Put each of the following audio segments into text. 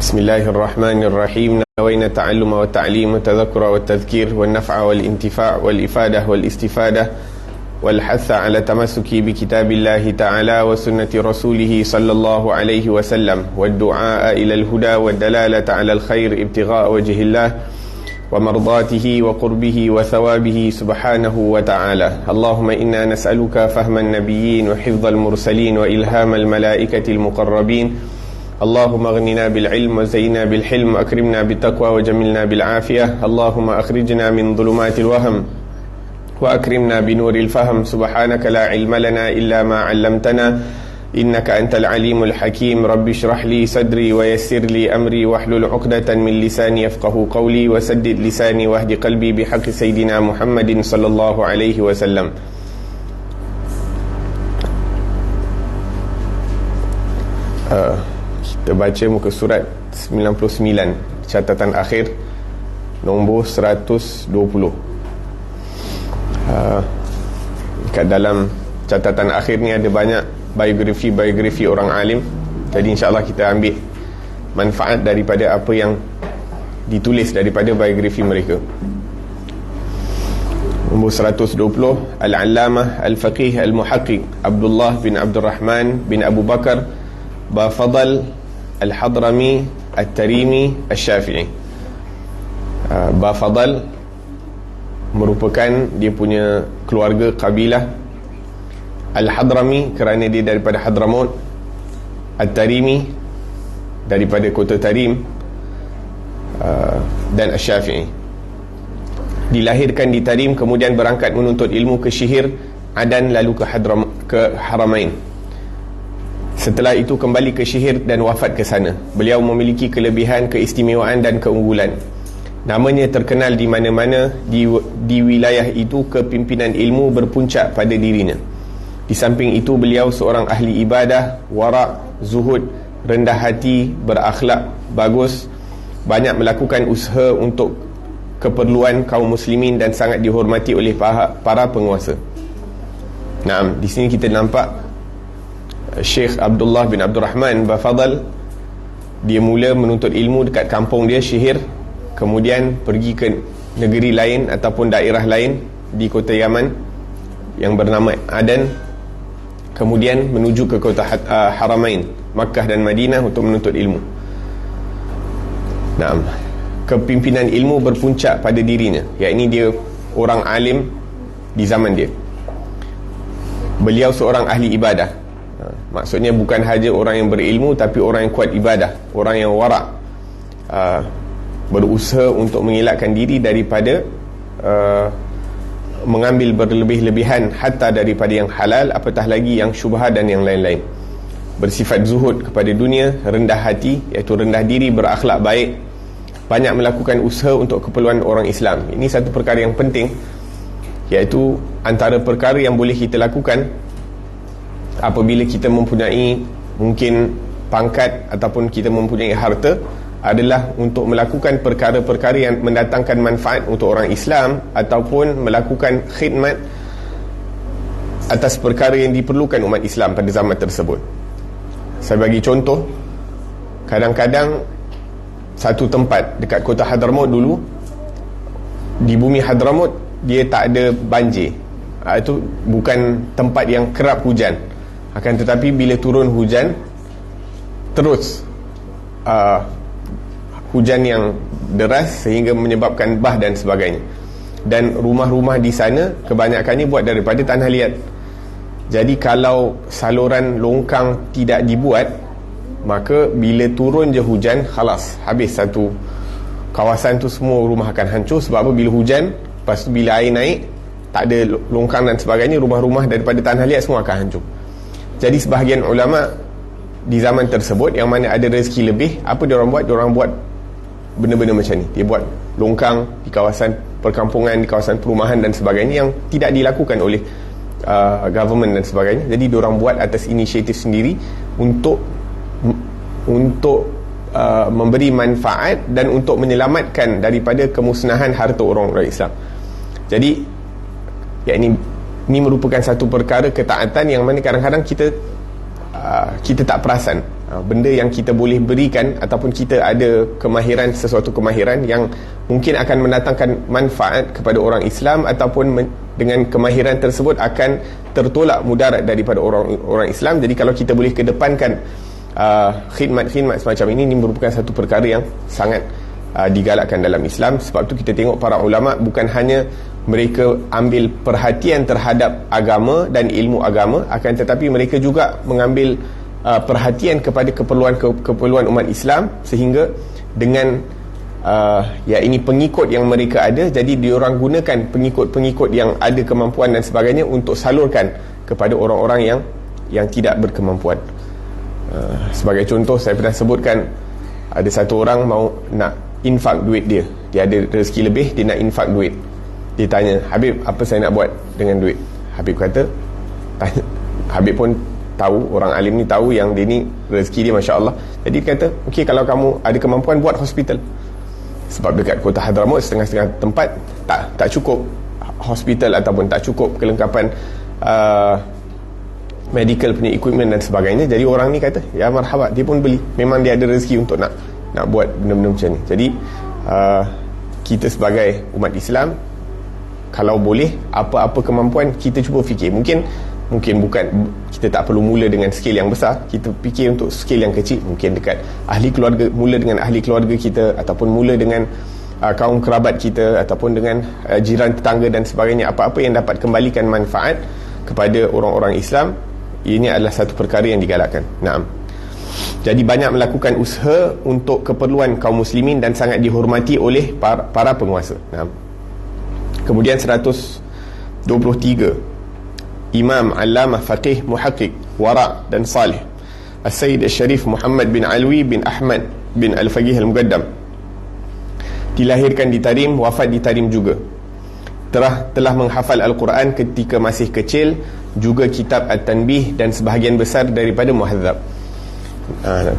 بسم الله الرحمن الرحيم. نوينا التعلم والتعليم والتذكر والتذكير والنفع والانتفاع والإفادة والاستفادة والحث على تمسك بكتاب الله تعالى وسنة رسوله صلى الله عليه وسلم والدعاء إلى الهدى والدلالة على الخير ابتغاء وجه الله ومرضاته وقربه وثوابه سبحانه وتعالى. اللهم إنا نسألك فهم النبيين وحفظ المرسلين وإلهام الملائكة المقربين. اللهم اغننا بالعلم وزينا بالحلم وأكرمنا بالتقوى وجملنا بالعافية. اللهم أخرجنا من ظلمات الوهم وأكرمنا بنور الفهم. سبحانك لا علم لنا إلا ما علمتنا إنك أنت العليم الحكيم. رب اشرح لي صدري ويسر لي أمري واحلل عقدة من لساني يفقه قولي وسدد لساني واهد قلبي بحق سيدنا محمد صلى الله عليه وسلم. Kita baca muka surat 99, catatan akhir nombor 120. Kat dalam catatan akhir ni ada banyak biografi orang alim. Jadi insyaAllah kita ambil manfaat daripada apa yang ditulis daripada biografi mereka. Nombor 120, Al-Allamah Al-Faqih Al-Muhaqqiq Abdullah bin Abdul Rahman bin Abu Bakar Bafadal Al-Hadrami Al-Tarimi Al-Syafi'i. Bafadal merupakan dia punya keluarga kabilah Al-Hadrami kerana dia daripada Hadramaut, Al-Tarimi daripada kota Tarim, dan Al-Syafi'i. Dilahirkan di Tarim, kemudian berangkat menuntut ilmu ke Syihir, Adan, lalu ke Haramain. Setelah itu kembali ke Syihir dan wafat ke sana. Beliau memiliki kelebihan, keistimewaan dan keunggulan. Namanya terkenal di mana-mana di wilayah itu. Kepimpinan ilmu berpuncak pada dirinya. Di samping itu beliau seorang ahli ibadah, wara', zuhud, rendah hati, berakhlak bagus, banyak melakukan usaha untuk keperluan kaum muslimin dan sangat dihormati oleh para penguasa. Naam, di sini kita nampak Syekh Abdullah bin Abdul Rahman Bafadal, dia mula menuntut ilmu dekat kampung dia Syihir, kemudian pergi ke negeri lain ataupun daerah lain di kota Yaman yang bernama Adan, kemudian menuju ke kota Haramain, Makkah dan Madinah untuk menuntut ilmu. Naam, kepimpinan ilmu berpuncak pada dirinya, yakni dia orang alim di zaman dia. Beliau seorang ahli ibadah. Maksudnya bukan sahaja orang yang berilmu, tapi orang yang kuat ibadah, orang yang wara', berusaha untuk mengelakkan diri daripada mengambil berlebih-lebihan, hatta daripada yang halal, apatah lagi yang syubhat dan yang lain-lain. Bersifat zuhud kepada dunia, rendah hati, iaitu rendah diri, berakhlak baik, banyak melakukan usaha untuk keperluan orang Islam. Ini satu perkara yang penting, iaitu antara perkara yang boleh kita lakukan apabila kita mempunyai mungkin pangkat ataupun kita mempunyai harta, adalah untuk melakukan perkara-perkara yang mendatangkan manfaat untuk orang Islam, ataupun melakukan khidmat atas perkara yang diperlukan umat Islam pada zaman tersebut. Saya bagi contoh, kadang-kadang satu tempat dekat kota Hadramaut dulu, di bumi Hadramaut dia tak ada banjir. Itu bukan tempat yang kerap hujan. Akan tetapi bila turun hujan, terus hujan yang deras sehingga menyebabkan bah dan sebagainya. Dan rumah-rumah di sana kebanyakannya buat daripada tanah liat. Jadi kalau saluran longkang tidak dibuat, maka bila turun je hujan, khalas, habis satu kawasan tu, semua rumah akan hancur. Sebab apa? Bila hujan, lepas tu bila air naik, tak ada longkang dan sebagainya, rumah-rumah daripada tanah liat semua akan hancur. Jadi sebahagian ulama di zaman tersebut yang mana ada rezeki lebih, apa diorang buat? Diorang buat benda-benda macam ni. Dia buat longkang di kawasan perkampungan, di kawasan perumahan dan sebagainya, yang tidak dilakukan oleh government dan sebagainya. Jadi diorang buat atas inisiatif sendiri untuk memberi manfaat dan untuk menyelamatkan daripada kemusnahan harta orang-orang Islam. Jadi ini merupakan satu perkara ketaatan yang mana kadang-kadang kita tak perasan. benda yang kita boleh berikan ataupun kita ada kemahiran, sesuatu kemahiran yang mungkin akan mendatangkan manfaat kepada orang Islam, ataupun dengan kemahiran tersebut akan tertolak mudarat daripada orang Islam. Jadi kalau kita boleh kedepankan khidmat-khidmat semacam ini merupakan satu perkara yang sangat digalakkan dalam Islam. Sebab tu kita tengok para ulama bukan hanya mereka ambil perhatian terhadap agama dan ilmu agama, akan tetapi mereka juga mengambil perhatian kepada keperluan umat Islam, sehingga dengan ini pengikut yang mereka ada, jadi diorang gunakan pengikut-pengikut yang ada kemampuan dan sebagainya untuk salurkan kepada orang-orang yang tidak berkemampuan. Sebagai contoh, saya pernah sebutkan ada satu orang mau nak infak duit dia ada rezeki lebih, dia nak infak duit. Dia tanya, Habib, apa saya nak buat dengan duit? Habib kata, Habib pun tahu, orang alim ni tahu yang dia ni rezeki dia Masya Allah. Jadi dia kata, okey, kalau kamu ada kemampuan, buat hospital. Sebab dekat kota Hadramaut setengah-setengah tempat tak cukup hospital ataupun tak cukup kelengkapan medical punya equipment dan sebagainya. Jadi orang ni kata, ya marhaba, dia pun beli. Memang dia ada rezeki untuk nak buat benda-benda macam ni. Jadi kita sebagai umat Islam, kalau boleh, apa-apa kemampuan kita cuba fikir. Mungkin bukan, kita tak perlu mula dengan skil yang besar, kita fikir untuk skil yang kecil. Mungkin dekat ahli keluarga, mula dengan ahli keluarga kita, ataupun mula dengan kaum kerabat kita, ataupun dengan jiran tetangga dan sebagainya. Apa-apa yang dapat kembalikan manfaat kepada orang-orang Islam, ini adalah satu perkara yang digalakkan. Naam. Jadi banyak melakukan usaha untuk keperluan kaum muslimin dan sangat dihormati oleh para penguasa. Naam. Kemudian 123, Imam Allamah Faqih Muhaqqiq Wara' dan Salih As-Sayyid Al-Sharif Muhammad bin Alwi bin Ahmad bin Al-Faqih Al-Muqaddam, dilahirkan di Tarim, wafat di Tarim juga. Telah menghafal Al-Quran ketika masih kecil, juga kitab At-Tanbih dan sebahagian besar daripada Muhadzab.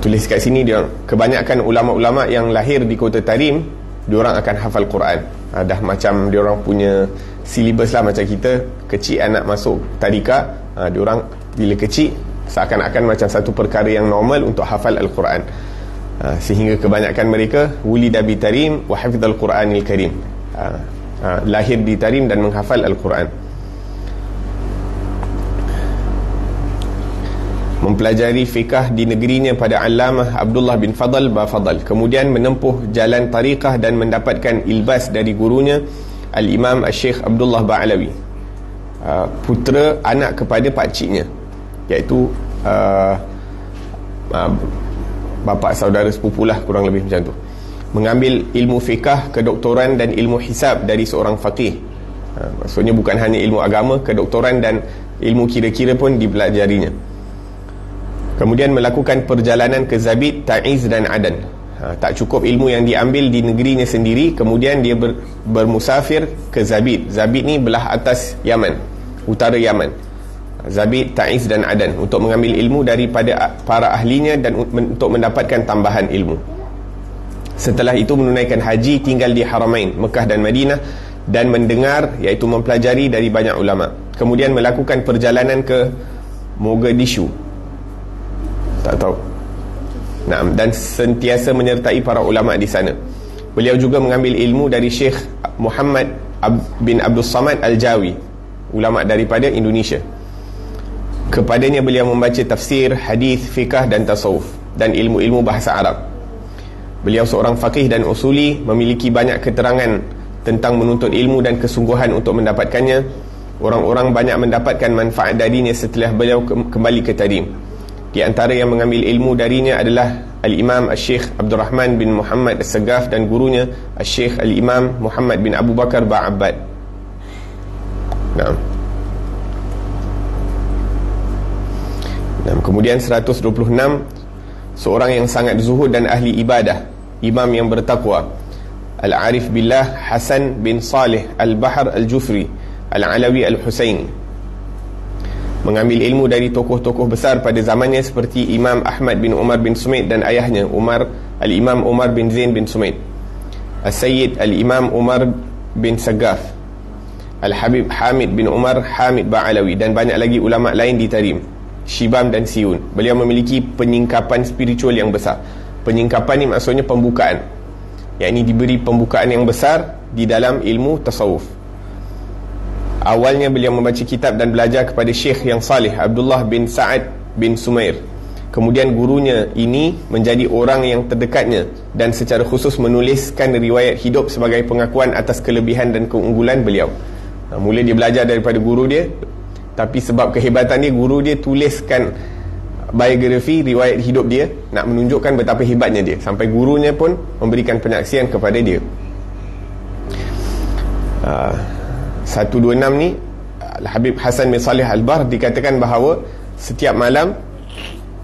Tulis kat sini, dia kebanyakan ulama-ulama yang lahir di kota Tarim, diorang akan hafal Quran. Dah macam diorang punya silibus lah, macam kita kecil anak masuk tadika, diorang bila kecil seakan-akan macam satu perkara yang normal untuk hafal Al-Quran. Sehingga kebanyakan mereka wulida bi Tarim wa hafizal Quranil Karim, lahir di Tarim dan menghafal Al-Quran. Mempelajari fiqah di negerinya pada Allamah Abdullah bin Fadl Bafadl, kemudian menempuh jalan tariqah dan mendapatkan ilbas dari gurunya Al-Imam Al-Syekh Abdullah Ba'alawi, putera anak kepada pakciknya, iaitu bapa saudara sepupulah, kurang lebih macam tu. Mengambil ilmu fiqah, kedoktoran dan ilmu hisab dari seorang faqih. Maksudnya bukan hanya ilmu agama, kedoktoran dan ilmu kira-kira pun dipelajarinya. Kemudian melakukan perjalanan ke Zabid, Ta'iz dan Adan. Tak cukup ilmu yang diambil di negerinya sendiri, kemudian dia bermusafir ke Zabid. Zabid ni belah atas Yaman, utara Yaman. Zabid, Ta'iz dan Adan, untuk mengambil ilmu daripada para ahlinya dan untuk mendapatkan tambahan ilmu. Setelah itu menunaikan haji, tinggal di Haramain, Mekah dan Madinah, dan mendengar, iaitu mempelajari dari banyak ulama. Kemudian melakukan perjalanan ke Mogadishu, tak tahu. Dan sentiasa menyertai para ulama di sana. Beliau juga mengambil ilmu dari Syekh Muhammad bin Abdul Samad Al-Jawi, ulama daripada Indonesia. Kepadanya beliau membaca tafsir, hadis, fiqah dan tasawuf, dan ilmu-ilmu bahasa Arab. Beliau seorang faqih dan usuli, memiliki banyak keterangan tentang menuntut ilmu dan kesungguhan untuk mendapatkannya. Orang-orang banyak mendapatkan manfaat darinya setelah beliau kembali ke Tarim. Di antara yang mengambil ilmu darinya adalah Al-Imam Al-Syekh Abdul Rahman bin Muhammad As-Sagaf dan gurunya Al-Syekh Al-Imam Muhammad bin Abu Bakar Ba'abbad. Kemudian 126, seorang yang sangat zuhud dan ahli ibadah, imam yang bertakwa, Al-Arif Billah Hasan bin Salih Al-Bahar Al-Jufri Al-Alawi Al-Husaini. Mengambil ilmu dari tokoh-tokoh besar pada zamannya seperti Imam Ahmad bin Umar bin Sumaid dan ayahnya Al-Imam Umar bin Zain bin Sumaid, Al-Sayyid Al-Imam Umar bin Sagaf, Al-Habib Hamid bin Umar Hamid Ba'alawi, dan banyak lagi ulama lain di Tarim. Shibam dan Siun. Beliau memiliki penyingkapan spiritual yang besar. Penyingkapan ni maksudnya pembukaan, yakni diberi pembukaan yang besar di dalam ilmu tasawuf. Awalnya beliau membaca kitab dan belajar kepada Syekh yang salih, Abdullah bin Sa'ad bin Sumair. Kemudian gurunya ini menjadi orang yang terdekatnya dan secara khusus menuliskan riwayat hidup sebagai pengakuan atas kelebihan dan keunggulan beliau. Mula dia belajar daripada guru dia, tapi sebab kehebatan dia, guru dia tuliskan biografi, riwayat hidup dia, nak menunjukkan betapa hebatnya dia, sampai gurunya pun memberikan penyaksian kepada dia. 126 ni, Habib Hasan bin Salih Al-Bahr dikatakan bahawa setiap malam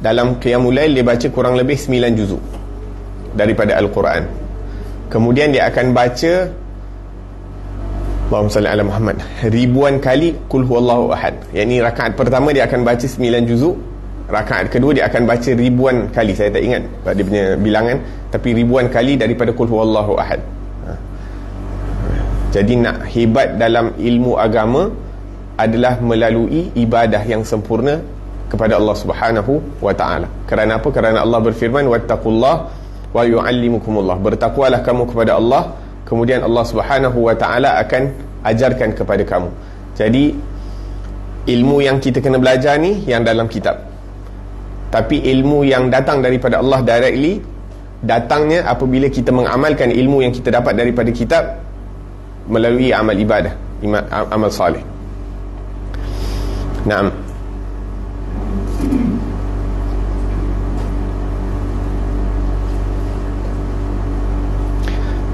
dalam Qiyamul Lail dia baca kurang lebih 9 juzuk daripada Al-Quran. Kemudian dia akan baca, Allahumma salli ala Muhammad, ribuan kali Qul huwallahu ahad. Yakni rakaat pertama dia akan baca 9 juzuk, rakaat kedua dia akan baca ribuan kali, saya tak ingat dia punya bilangan, tapi ribuan kali daripada Qul huwallahu ahad. Jadi nak hebat dalam ilmu agama adalah melalui ibadah yang sempurna kepada Allah Subhanahu wa ta'ala. Kerana apa? Kerana Allah berfirman, wattaqullah wa yu'allimukumullah. Bertakwalah kamu kepada Allah, kemudian Allah Subhanahu wa ta'ala akan ajarkan kepada kamu. Jadi ilmu yang kita kena belajar ni yang dalam kitab, tapi ilmu yang datang daripada Allah directly, datangnya apabila kita mengamalkan ilmu yang kita dapat daripada kitab melalui amal ibadah, amal salih. Naam.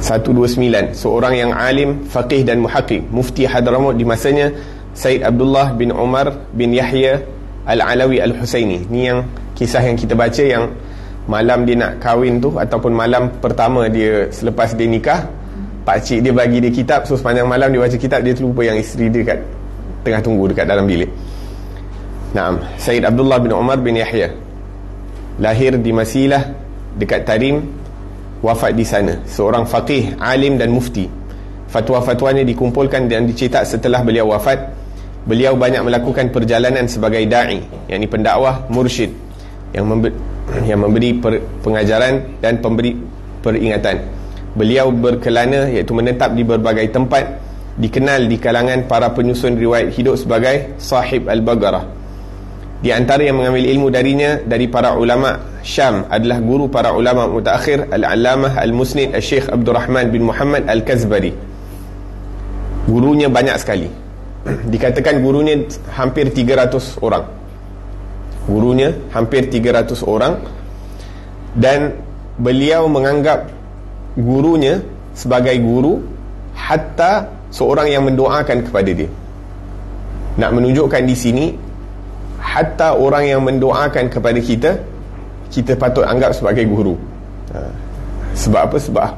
Satu dua sembilan, seorang yang alim, faqih dan muhaqqiq, mufti Hadramaut di masanya, Said Abdullah bin Umar bin Yahya Al-Alawi Al-Husaini. Ni yang kisah yang kita baca, yang malam dia nak kahwin tu, ataupun malam pertama dia selepas dia nikah, pakcik dia bagi dia kitab. So sepanjang malam dia baca kitab, dia terlupa yang isteri dia kat tengah tunggu dekat dalam bilik. Naam, Said Abdullah bin Umar bin Yahya lahir di Masilah dekat Tarim, wafat di sana. Seorang faqih, alim dan mufti. Fatwa-fatwanya dikumpulkan dan dicetak setelah beliau wafat. Beliau banyak melakukan perjalanan sebagai da'i, yakni pendakwah, mursyid, yang memberi pengajaran dan pemberi peringatan. Beliau berkelana, iaitu menetap di berbagai tempat, dikenal di kalangan para penyusun riwayat hidup sebagai sahib al-Baqarah. Di antara yang mengambil ilmu darinya dari para ulama Syam adalah guru para ulama mutaakhir, Al-Allamah Al-Musnid Al-Syekh Abdul Rahman bin Muhammad Al-Kazbari. Gurunya banyak sekali. Dikatakan gurunya hampir 300 orang. Gurunya hampir 300 orang. Dan beliau menganggap gurunya sebagai guru, hatta seorang yang mendoakan kepada dia. Nak menunjukkan di sini, hatta orang yang mendoakan kepada kita, kita patut anggap sebagai guru. Sebab apa? Sebab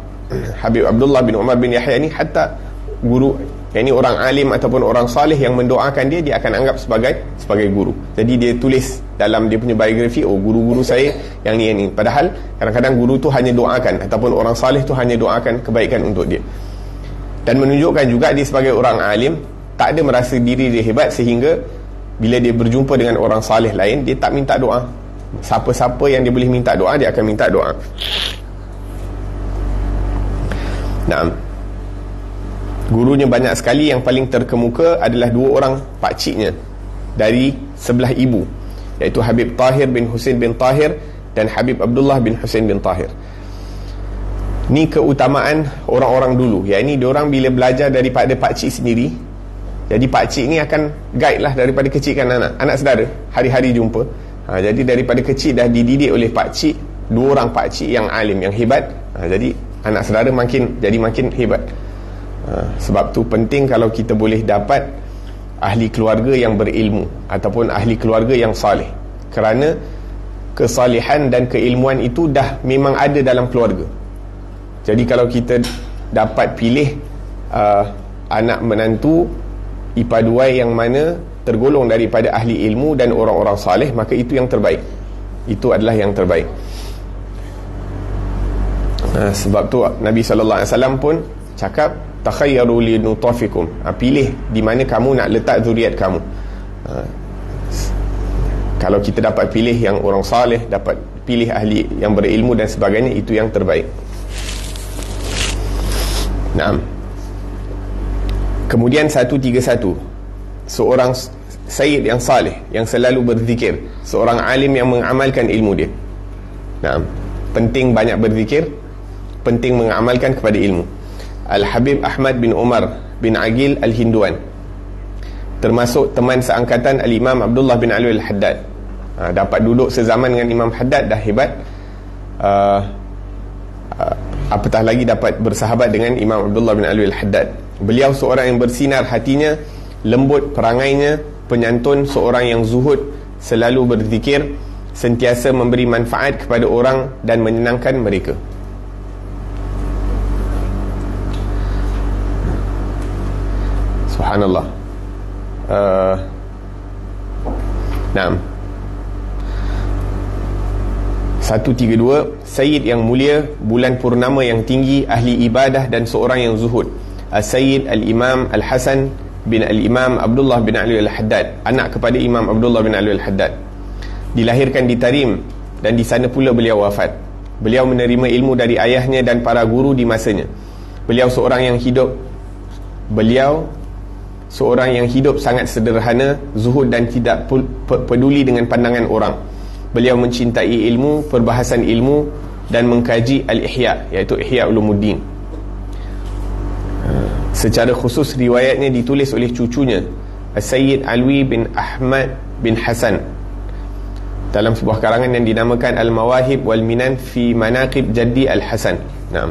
Habib Abdullah bin Umar bin Yahya ni hatta guru, yang ni orang alim ataupun orang salih yang mendoakan dia, dia akan anggap sebagai guru. Jadi dia tulis dalam dia punya biografi, oh guru-guru saya yang ni. Padahal kadang-kadang guru tu hanya doakan, ataupun orang salih tu hanya doakan kebaikan untuk dia. Dan menunjukkan juga dia sebagai orang alim, tak ada merasa diri dia hebat, sehingga bila dia berjumpa dengan orang salih lain, dia tak minta doa. Siapa-siapa yang dia boleh minta doa, dia akan minta doa. Naam. Gurunya banyak sekali. Yang paling terkemuka adalah dua orang pakciknya dari sebelah ibu, iaitu Habib Tahir bin Husain bin Tahir dan Habib Abdullah bin Husain bin Tahir. Ni keutamaan orang-orang dulu, yakni diorang bila belajar daripada pakcik sendiri. Jadi pakcik ni akan guide lah daripada kecil kan anak saudara, hari-hari jumpa. Jadi daripada kecil dah dididik oleh pakcik, dua orang pakcik yang alim, yang hebat. Jadi anak saudara makin hebat. Sebab tu penting kalau kita boleh dapat ahli keluarga yang berilmu, ataupun ahli keluarga yang saleh. Kerana kesalihan dan keilmuan itu dah memang ada dalam keluarga. Jadi kalau kita dapat pilih anak menantu ipaduai yang mana tergolong daripada ahli ilmu dan orang-orang saleh, maka itu yang terbaik. Itu adalah yang terbaik. Sebab tu Nabi SAW pun cakap, takhayyaru li nutafikum, pilih di mana kamu nak letak zuriat kamu. Kalau kita dapat pilih yang orang saleh, dapat pilih ahli yang berilmu dan sebagainya, itu yang terbaik. Naam. Kemudian 131, seorang sayyid yang saleh, yang selalu berzikir, seorang alim yang mengamalkan ilmu dia. Naam. Penting banyak berzikir, penting mengamalkan kepada ilmu. Al-Habib Ahmad bin Umar bin Aqil Al-Hinduan, termasuk teman seangkatan Al-Imam Abdullah bin Ali Al-Haddad. Dapat duduk sezaman dengan Imam Haddad dah hebat. Apatah lagi dapat bersahabat dengan Imam Abdullah bin Ali Al-Haddad. Beliau seorang yang bersinar hatinya, lembut perangainya, penyantun, seorang yang zuhud, selalu berzikir, sentiasa memberi manfaat kepada orang dan menyenangkan mereka. Subhanallah. Naam. 132, Sayyid yang mulia, bulan purnama yang tinggi, ahli ibadah dan seorang yang zuhud, As-Sayyid Al-Imam Al-Hasan bin Al-Imam Abdullah bin Ali Al-Haddad, anak kepada Imam Abdullah bin Ali Al-Haddad. Dilahirkan di Tarim dan di sana pula beliau wafat. Beliau menerima ilmu dari ayahnya dan para guru di masanya. Beliau seorang yang hidup sangat sederhana, zuhud dan tidak peduli dengan pandangan orang. Beliau mencintai ilmu, perbahasan ilmu dan mengkaji Al-Ihya, iaitu Ihya Ulumuddin. Secara khusus riwayatnya ditulis oleh cucunya, As-Sayyid Alwi bin Ahmad bin Hasan, dalam sebuah karangan yang dinamakan Al-Mawahib wal Minan fi Manaqib Jaddi Al-Hasan. Naam.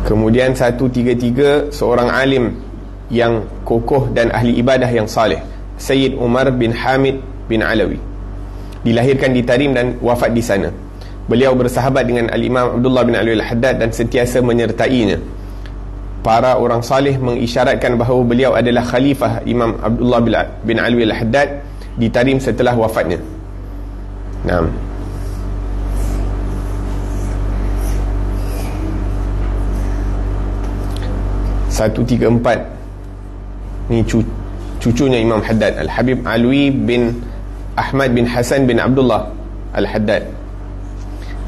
Kemudian 133, seorang alim yang kokoh dan ahli ibadah yang saleh, Sayyid Umar bin Hamid bin Alawi, dilahirkan di Tarim dan wafat di sana. Beliau bersahabat dengan Al-Imam Abdullah bin Ali Al-Haddad dan sentiasa menyertainya. Para orang saleh mengisyaratkan bahawa beliau adalah khalifah Imam Abdullah bin Ali Al-Haddad di Tarim setelah wafatnya. Naam. Satu tiga empat ni cucunya Imam Haddad, Al-Habib Alwi bin Ahmad bin Hasan bin Abdullah Al-Haddad,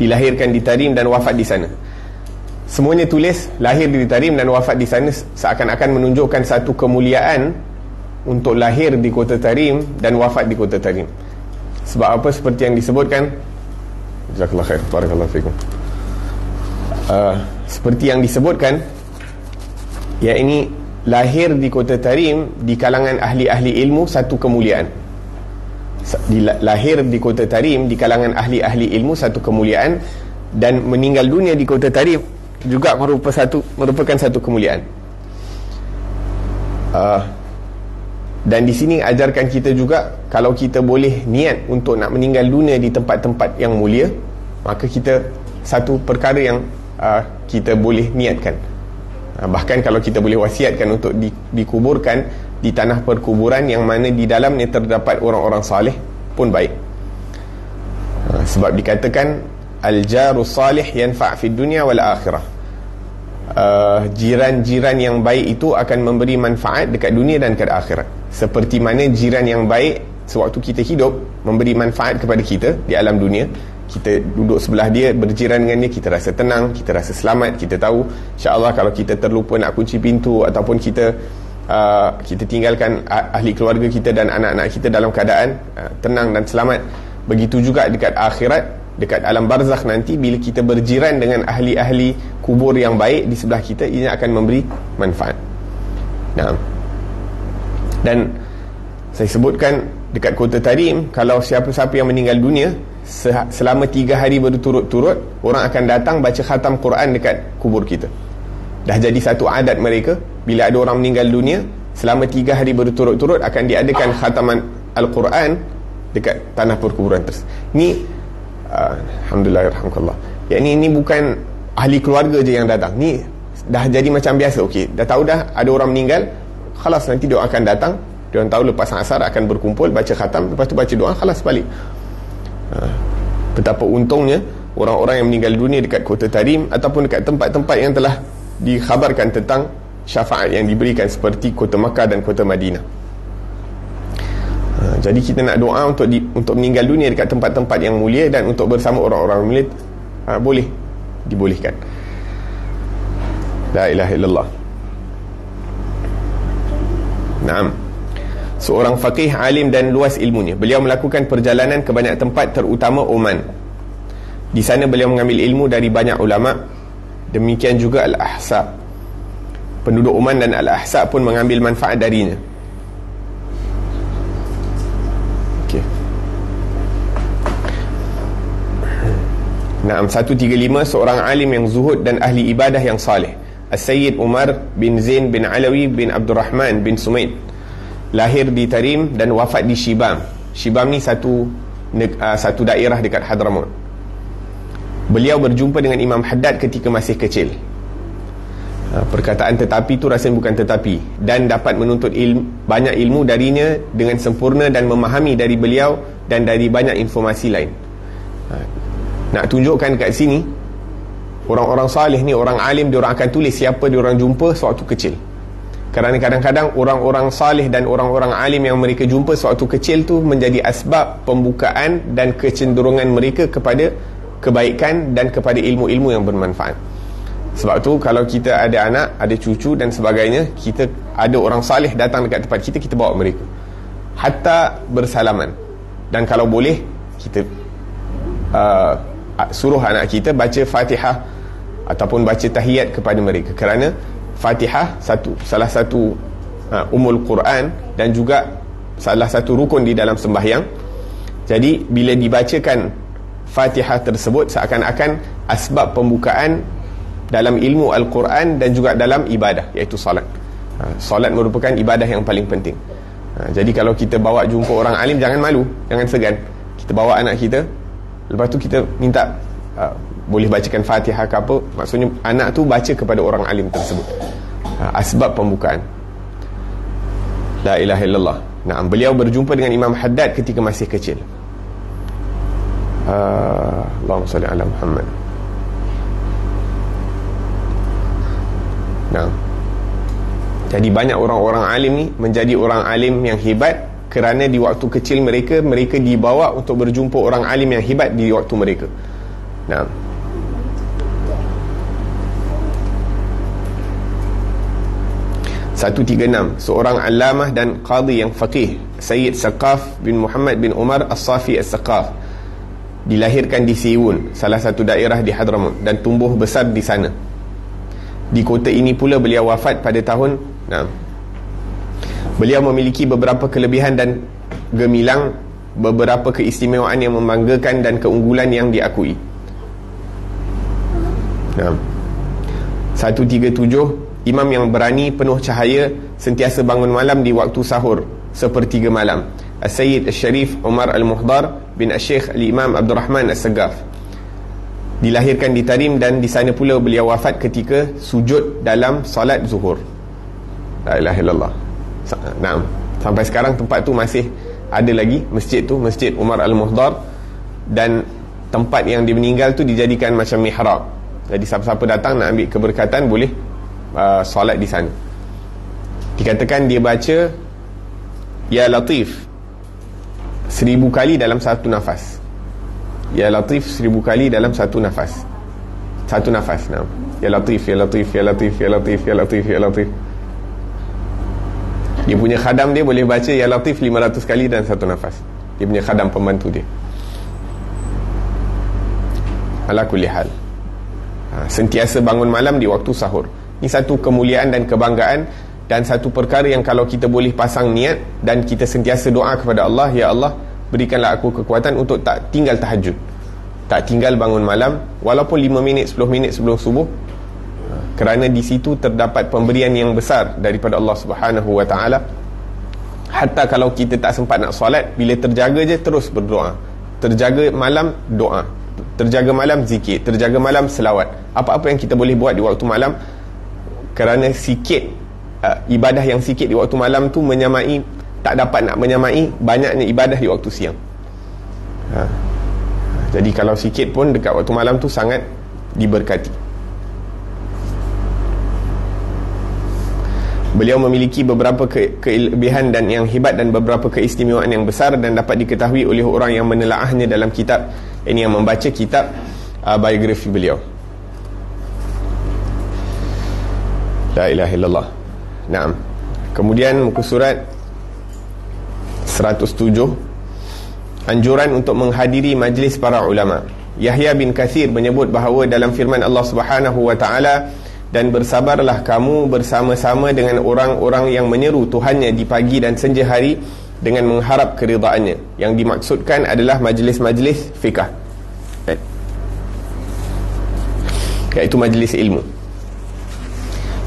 dilahirkan di Tarim dan wafat di sana. Semuanya tulis lahir di Tarim dan wafat di sana, seakan-akan menunjukkan satu kemuliaan untuk lahir di kota Tarim dan wafat di kota Tarim. Sebab apa? Seperti yang disebutkan, jazakallahu khair, barakallahu fikum, seperti yang disebutkan, yakni lahir di kota Tarim di kalangan ahli-ahli ilmu satu kemuliaan. Lahir di kota Tarim di kalangan ahli-ahli ilmu satu kemuliaan, dan meninggal dunia di kota Tarim juga merupakan satu kemuliaan. Dan di sini ajarkan kita juga, kalau kita boleh niat untuk nak meninggal dunia di tempat-tempat yang mulia, maka kita satu perkara yang kita boleh niatkan. Bahkan kalau kita boleh wasiatkan untuk dikuburkan di tanah perkuburan yang mana di dalamnya terdapat orang-orang saleh pun baik. Sebab dikatakan al-jarus salih yanfa' fid dunya wal akhirah. Jiran-jiran yang baik itu akan memberi manfaat dekat dunia dan dekat akhirat. Seperti mana jiran yang baik sewaktu kita hidup memberi manfaat kepada kita di alam dunia, kita duduk sebelah dia, berjiran dengan dia, kita rasa tenang, kita rasa selamat, kita tahu insya-Allah kalau kita terlupa nak kunci pintu ataupun kita tinggalkan ahli keluarga kita dan anak-anak kita dalam keadaan tenang dan selamat. Begitu juga dekat akhirat, dekat alam barzakh nanti, bila kita berjiran dengan ahli-ahli kubur yang baik di sebelah kita, ini akan memberi manfaat. Nah, dan saya sebutkan dekat kota Tarim, kalau siapa-siapa yang meninggal dunia selama 3 hari berturut-turut, orang akan datang baca khatam Quran dekat kubur kita. Dah jadi satu adat mereka, bila ada orang meninggal dunia, selama 3 hari berturut-turut akan diadakan khataman Al-Quran dekat tanah perkuburan tersebut. Ni alhamdulillah, yarhamkallah, ini bukan ahli keluarga je yang datang, ni dah jadi macam biasa. Okey, dah tahu dah ada orang meninggal, khalas, nanti dia akan datang, dia orang tahu lepas asar akan berkumpul baca khatam, lepas tu baca doa, khalas balik. Betapa untungnya orang-orang yang meninggal dunia dekat kota Tarim ataupun dekat tempat-tempat yang telah dikhabarkan tentang syafaat yang diberikan, seperti kota Makkah dan kota Madinah. Jadi kita nak doa untuk meninggal dunia dekat tempat-tempat yang mulia dan untuk bersama orang-orang mulia, boleh, dibolehkan. La ilaha illallah. Naam. Seorang faqih, alim dan luas ilmunya. Beliau melakukan perjalanan ke banyak tempat, terutama Oman. Di sana beliau mengambil ilmu dari banyak ulama. Demikian juga Al-Ahsa. Penduduk Oman dan Al-Ahsa pun mengambil manfaat darinya. Okey. Naam, 135. Seorang alim yang zuhud dan ahli ibadah yang saleh, As-Sayyid Umar bin Zain bin Alawi bin Abdurrahman bin Sumaid, lahir di Tarim dan wafat di Shibam. Shibam ni satu daerah dekat Hadramaut. Beliau berjumpa dengan Imam Haddad ketika masih kecil. Perkataan tetapi tu rasanya bukan tetapi, dan dapat menuntut banyak ilmu darinya dengan sempurna dan memahami dari beliau dan dari banyak informasi lain. Nak tunjukkan kat sini, orang-orang salih ni, orang alim, diorang akan tulis siapa diorang jumpa sewaktu kecil. Kerana kadang-kadang orang-orang salih dan orang-orang alim yang mereka jumpa sewaktu kecil tu menjadi asbab pembukaan dan kecenderungan mereka kepada kebaikan dan kepada ilmu-ilmu yang bermanfaat. Sebab tu kalau kita ada anak, ada cucu dan sebagainya, kita ada orang salih datang dekat tempat kita, kita bawa mereka, hatta bersalaman. Dan kalau boleh, kita suruh anak kita baca Fatihah ataupun baca tahiyat kepada mereka, kerana Fatihah salah satu umul Quran dan juga salah satu rukun di dalam sembahyang. Jadi bila dibacakan Fatihah tersebut, seakan-akan asbab pembukaan dalam ilmu Al-Quran dan juga dalam ibadah, iaitu salat. Salat merupakan ibadah yang paling penting. Jadi kalau kita bawa jumpa orang alim, jangan malu, jangan segan. Kita bawa anak kita, lepas tu kita minta boleh bacakan Fatihah ke apa, maksudnya anak tu baca kepada orang alim tersebut. Asbab pembukaan. La ilaha illallah. Naam, beliau berjumpa dengan Imam Haddad ketika masih kecil. Allahumma salli ala Muhammad. Naam. Jadi banyak orang-orang alim ni menjadi orang alim yang hebat kerana di waktu kecil mereka dibawa untuk berjumpa orang alim yang hebat di waktu mereka. Naam. Satu 136. Seorang alamah dan qadi yang faqih, Sayyid Saqaf bin Muhammad bin Umar As-Safi As-Saqaf, dilahirkan di Siwun, salah satu daerah di Hadramaut, dan tumbuh besar di sana. Di kota ini pula beliau wafat pada tahun 6. Beliau memiliki beberapa kelebihan dan gemilang, beberapa keistimewaan yang membanggakan dan keunggulan yang diakui. 137. Imam yang berani, penuh cahaya, sentiasa bangun malam di waktu sahur, sepertiga malam. As-Sayyid Al-Sharif Umar Al-Muhdar bin Al-Syekh Al-Imam Abdurrahman As-Sagaf, dilahirkan di Tarim dan di sana pula beliau wafat ketika sujud dalam salat zuhur. La ilaha illallah. Naam. Sampai sekarang tempat tu masih ada lagi, masjid tu, Masjid Umar Al-Muhdar, dan tempat yang dia meninggal tu dijadikan macam mihrab. Jadi siapa-siapa datang nak ambil keberkatan boleh solat di sana. Dikatakan dia baca Ya Latif 1000 kali dalam satu nafas. Ya Latif 1000 kali dalam satu nafas. Satu nafas. Nah. Ya Latif, Ya Latif, Ya Latif, Ya Latif, Ya Latif, Ya Latif. Dia punya khadam dia boleh baca Ya Latif 500 kali dalam satu nafas. Dia punya khadam, pembantu dia. Ala kulli hal, sentiasa bangun malam di waktu sahur. Ini satu kemuliaan dan kebanggaan, dan satu perkara yang kalau kita boleh pasang niat dan kita sentiasa doa kepada Allah, Ya Allah, berikanlah aku kekuatan untuk tak tinggal tahajud, tak tinggal bangun malam, walaupun 5 minit 10 minit sebelum subuh, kerana di situ terdapat pemberian yang besar daripada Allah Subhanahu wa ta'ala. Hatta kalau kita tak sempat nak solat, bila terjaga je terus berdoa. Terjaga malam doa, terjaga malam zikir, terjaga malam selawat, apa-apa yang kita boleh buat di waktu malam, kerana sikit ibadah yang sikit di waktu malam tu menyamai, tak dapat nak menyamai banyaknya ibadah di waktu siang. Jadi kalau sikit pun dekat waktu malam tu sangat diberkati. Beliau memiliki beberapa kelebihan dan yang hebat dan beberapa keistimewaan yang besar dan dapat diketahui oleh orang yang menelaahnya dalam kitab ini, yang membaca kitab biografi beliau. La ilaha illallah. Naam. Kemudian muka surat 107, anjuran untuk menghadiri majlis para ulama. Yahya bin Kathir menyebut bahawa dalam firman Allah Subhanahu wa taala, dan bersabarlah kamu bersama-sama dengan orang-orang yang menyeru Tuhannya di pagi dan senja hari dengan mengharap keridhaannya. Yang dimaksudkan adalah majlis-majlis fiqh, iaitu majlis ilmu.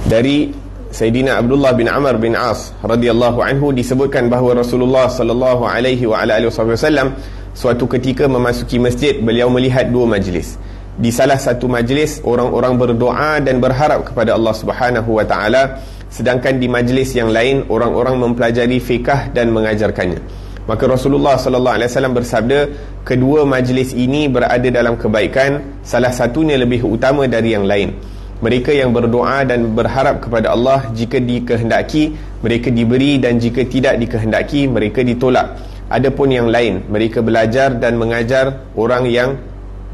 Dari Sayyidina Abdullah bin Amr bin As radhiyallahu anhu disebutkan bahawa Rasulullah sallallahu alaihi wa ala alihi wasallam suatu ketika memasuki masjid, beliau melihat dua majlis. Di salah satu majlis orang-orang berdoa dan berharap kepada Allah Subhanahu wa taala, sedangkan di majlis yang lain orang-orang mempelajari fiqh dan mengajarkannya. Maka Rasulullah sallallahu alaihi wasallam bersabda, kedua majlis ini berada dalam kebaikan, salah satunya lebih utama dari yang lain. Mereka yang berdoa dan berharap kepada Allah, jika dikehendaki mereka diberi, dan jika tidak dikehendaki mereka ditolak. Adapun yang lain, mereka belajar dan mengajar orang yang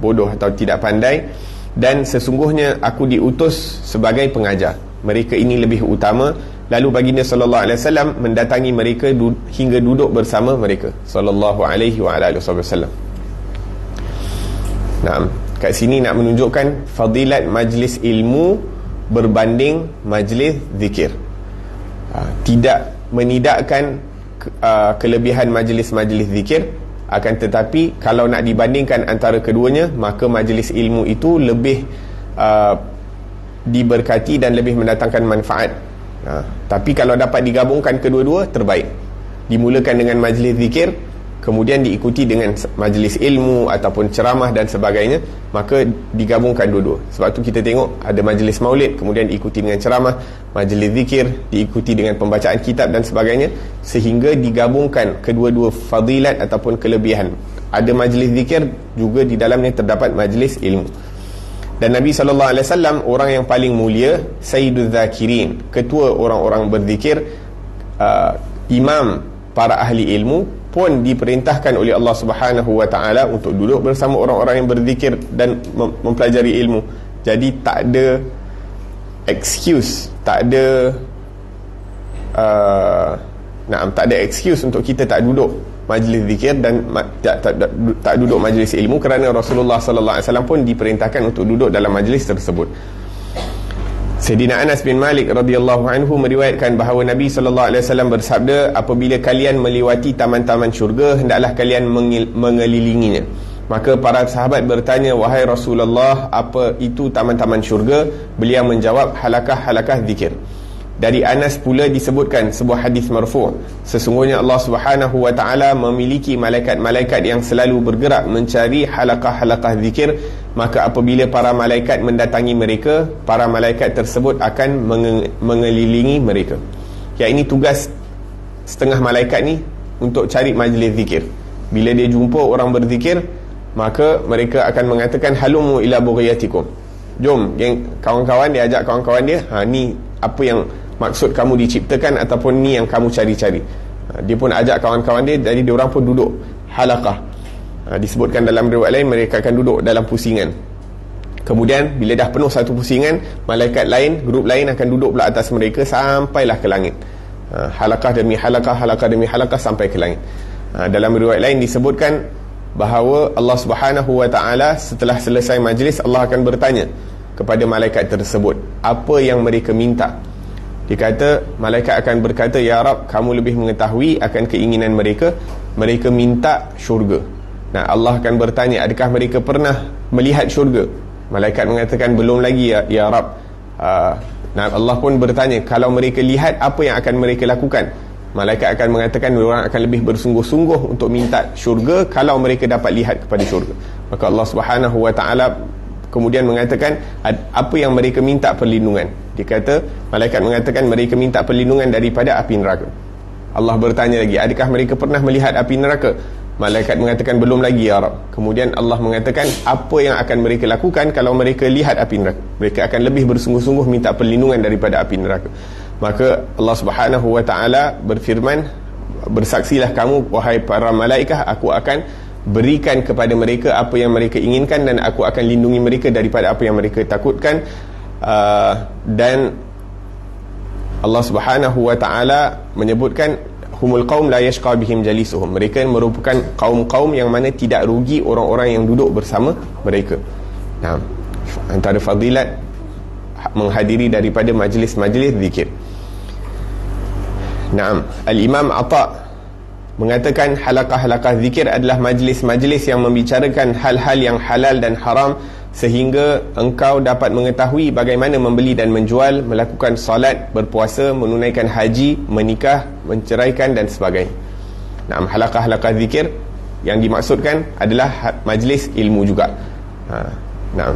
bodoh atau tidak pandai, dan sesungguhnya aku diutus sebagai pengajar. Mereka ini lebih utama. Lalu baginda sallallahu alaihi wasallam mendatangi mereka hingga duduk bersama mereka sallallahu alaihi wa alihi wasallam. Naam, kat sini nak menunjukkan fadilat majlis ilmu berbanding majlis zikir. Tidak menidakkan kelebihan majlis-majlis zikir, akan tetapi kalau nak dibandingkan antara keduanya, maka majlis ilmu itu lebih diberkati dan lebih mendatangkan manfaat. Tapi kalau dapat digabungkan kedua-dua, terbaik. Dimulakan dengan majlis zikir, kemudian diikuti dengan majlis ilmu ataupun ceramah dan sebagainya, maka digabungkan dua-dua. Sebab tu kita tengok ada majlis maulid, kemudian diikuti dengan ceramah, majlis zikir diikuti dengan pembacaan kitab dan sebagainya, sehingga digabungkan kedua-dua fadilat ataupun kelebihan. Ada majlis zikir, juga di dalamnya terdapat majlis ilmu. Dan Nabi SAW orang yang paling mulia, Sayyidul Zakirin, ketua orang-orang berzikir, imam para ahli ilmu, pun diperintahkan oleh Allah Subhanahu wa taala untuk duduk bersama orang-orang yang berzikir dan mempelajari ilmu. Jadi tak ada excuse, tak ada tak ada excuse untuk kita tak duduk majlis zikir dan tak duduk majlis ilmu, kerana Rasulullah sallallahu alaihi wasallam pun diperintahkan untuk duduk dalam majlis tersebut. Sayyidina Anas bin Malik radhiyallahu anhu meriwayatkan bahawa Nabi sallallahu alaihi wasallam bersabda, apabila kalian melewati taman-taman syurga, hendaklah kalian mengelilinginya. Maka para sahabat bertanya, wahai Rasulullah, apa itu taman-taman syurga? Beliau menjawab, halakah-halakah zikir. Dari Anas pula disebutkan sebuah hadis marfu', sesungguhnya Allah Subhanahu wa taala memiliki malaikat-malaikat yang selalu bergerak mencari halakah-halakah zikir. Maka apabila para malaikat mendatangi mereka, para malaikat tersebut akan mengelilingi mereka. Ya, ini tugas setengah malaikat ni untuk cari majlis zikir. Bila dia jumpa orang berzikir, maka mereka akan mengatakan, halumu ila bughiyatikum, jom geng, kawan-kawan dia ajak kawan-kawan dia, ni apa yang maksud kamu diciptakan, ataupun ni yang kamu cari-cari. Dia pun ajak kawan-kawan dia, jadi dia orang pun duduk halaqah. Disebutkan dalam riwayat lain, mereka akan duduk dalam pusingan. Kemudian bila dah penuh satu pusingan, malaikat lain, grup lain akan duduk pula atas mereka sampailah ke langit. Halaqah demi halaqah, halaqah demi halaqah sampai ke langit. Dalam riwayat lain disebutkan bahawa Allah Subhanahu wa taala setelah selesai majlis, Allah akan bertanya kepada malaikat tersebut, apa yang mereka minta. Dia kata, malaikat akan berkata, ya Rab, kamu lebih mengetahui akan keinginan mereka. Mereka minta syurga. Nah, Allah akan bertanya, adakah mereka pernah melihat syurga? Malaikat mengatakan, belum lagi ya Rab. Nah, Allah pun bertanya, kalau mereka lihat, apa yang akan mereka lakukan? Malaikat akan mengatakan, orang akan lebih bersungguh-sungguh untuk minta syurga kalau mereka dapat lihat kepada syurga. Maka Allah Subhanahu wa taala kemudian mengatakan, apa yang mereka minta perlindungan? Dia kata, malaikat mengatakan mereka minta perlindungan daripada api neraka. Allah bertanya lagi, adakah mereka pernah melihat api neraka? Malaikat mengatakan, belum lagi ya Rab. Kemudian Allah mengatakan, apa yang akan mereka lakukan kalau mereka lihat api neraka? Mereka akan lebih bersungguh-sungguh minta perlindungan daripada api neraka. Maka Allah Subhanahu wa ta'ala berfirman, bersaksilah kamu wahai para malaikah, aku akan berikan kepada mereka apa yang mereka inginkan, dan aku akan lindungi mereka daripada apa yang mereka takutkan. Dan Allah Subhanahu wa ta'ala menyebutkan, humul qaum la yashqa bihim jalisuhum, mereka merupakan kaum-kaum yang mana tidak rugi orang-orang yang duduk bersama mereka. Nah, antara fadilat menghadiri daripada majlis-majlis zikir. Naam, Al-Imam Atha mengatakan halaqah-halaqah zikir adalah majlis-majlis yang membicarakan hal-hal yang halal dan haram, sehingga engkau dapat mengetahui bagaimana membeli dan menjual, melakukan salat, berpuasa, menunaikan haji, menikah, menceraikan dan sebagainya. Nah, halaqah-halaqah zikir yang dimaksudkan adalah majlis ilmu juga. Nah,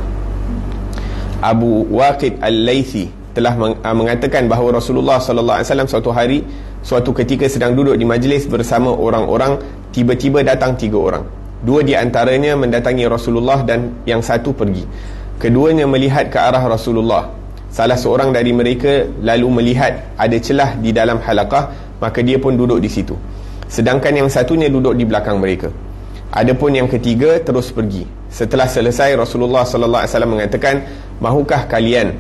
Abu Waqid Al-Laythi telah mengatakan bahawa Rasulullah sallallahu alaihi wasallam suatu ketika sedang duduk di majlis bersama orang-orang, tiba-tiba datang 3 orang. 2 di antaranya mendatangi Rasulullah dan yang satu pergi. Keduanya melihat ke arah Rasulullah. Salah seorang dari mereka lalu melihat ada celah di dalam halaqah, maka dia pun duduk di situ. Sedangkan yang satunya duduk di belakang mereka. Adapun yang ketiga terus pergi. Setelah selesai, Rasulullah sallallahu alaihi wasallam mengatakan, "Mahukah kalian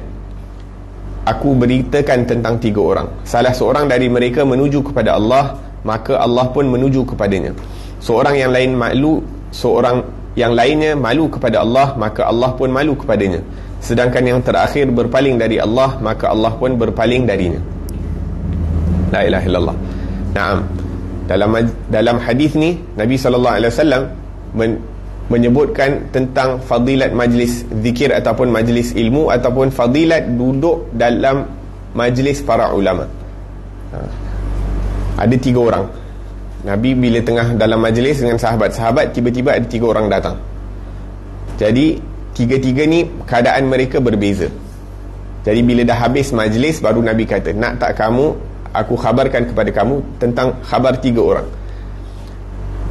aku beritakan tentang 3 orang? Salah seorang dari mereka menuju kepada Allah, maka Allah pun menuju kepadanya. Seorang yang lain malu, seorang yang lainnya malu kepada Allah, maka Allah pun malu kepadanya. Sedangkan yang terakhir berpaling dari Allah, maka Allah pun berpaling darinya." La ilaha illallah. Naam. Dalam hadis ni Nabi sallallahu alaihi wasallam menyebutkan tentang fadilat majlis zikir ataupun majlis ilmu, ataupun fadilat duduk dalam majlis para ulama. Ada 3 orang. Nabi bila tengah dalam majlis dengan sahabat-sahabat, tiba-tiba ada 3 orang datang. Jadi 3-3 ni keadaan mereka berbeza. Jadi bila dah habis majlis, baru Nabi kata, "Nak tak kamu, aku khabarkan kepada kamu tentang khabar 3 orang."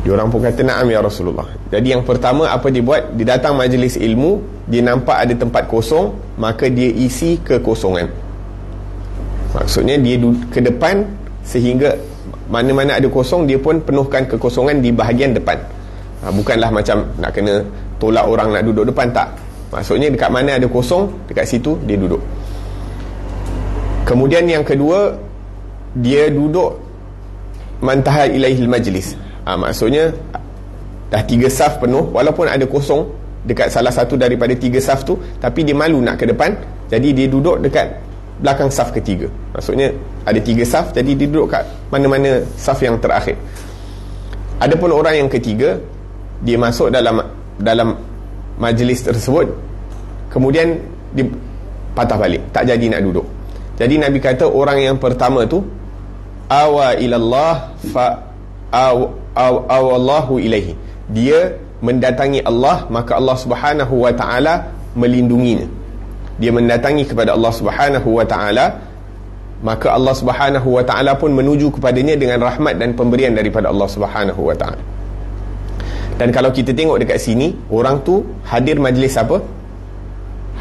Diorang pun kata, "Na'am ya Rasulullah." Jadi yang pertama apa dia buat? Dia datang majlis ilmu, dia nampak ada tempat kosong, maka dia isi kekosongan. Maksudnya dia ke depan, sehingga mana-mana ada kosong, dia pun penuhkan kekosongan di bahagian depan. Bukanlah macam nak kena tolak orang nak duduk depan, tak. Maksudnya dekat mana ada kosong, dekat situ dia duduk. Kemudian yang kedua, dia duduk mantaha ilaihil majlis. Maksudnya dah 3 saf penuh, walaupun ada kosong dekat salah satu daripada 3 saf tu, tapi dia malu nak ke depan, jadi dia duduk dekat belakang saf ketiga. Maksudnya ada 3 saf, jadi dia duduk kat mana-mana saf yang terakhir. Adapun orang yang ketiga, dia masuk dalam majlis tersebut, kemudian dia patah balik, tak jadi nak duduk. Jadi Nabi kata orang yang pertama tu awa ilallah fa awallahu ilaihi, dia mendatangi Allah, maka Allah Subhanahu wa ta'ala melindunginya. Dia mendatangi kepada Allah Subhanahu wa ta'ala, maka Allah Subhanahu wa ta'ala pun menuju kepadanya dengan rahmat dan pemberian daripada Allah Subhanahu wa ta'ala. Dan kalau kita tengok dekat sini, orang tu hadir majlis apa?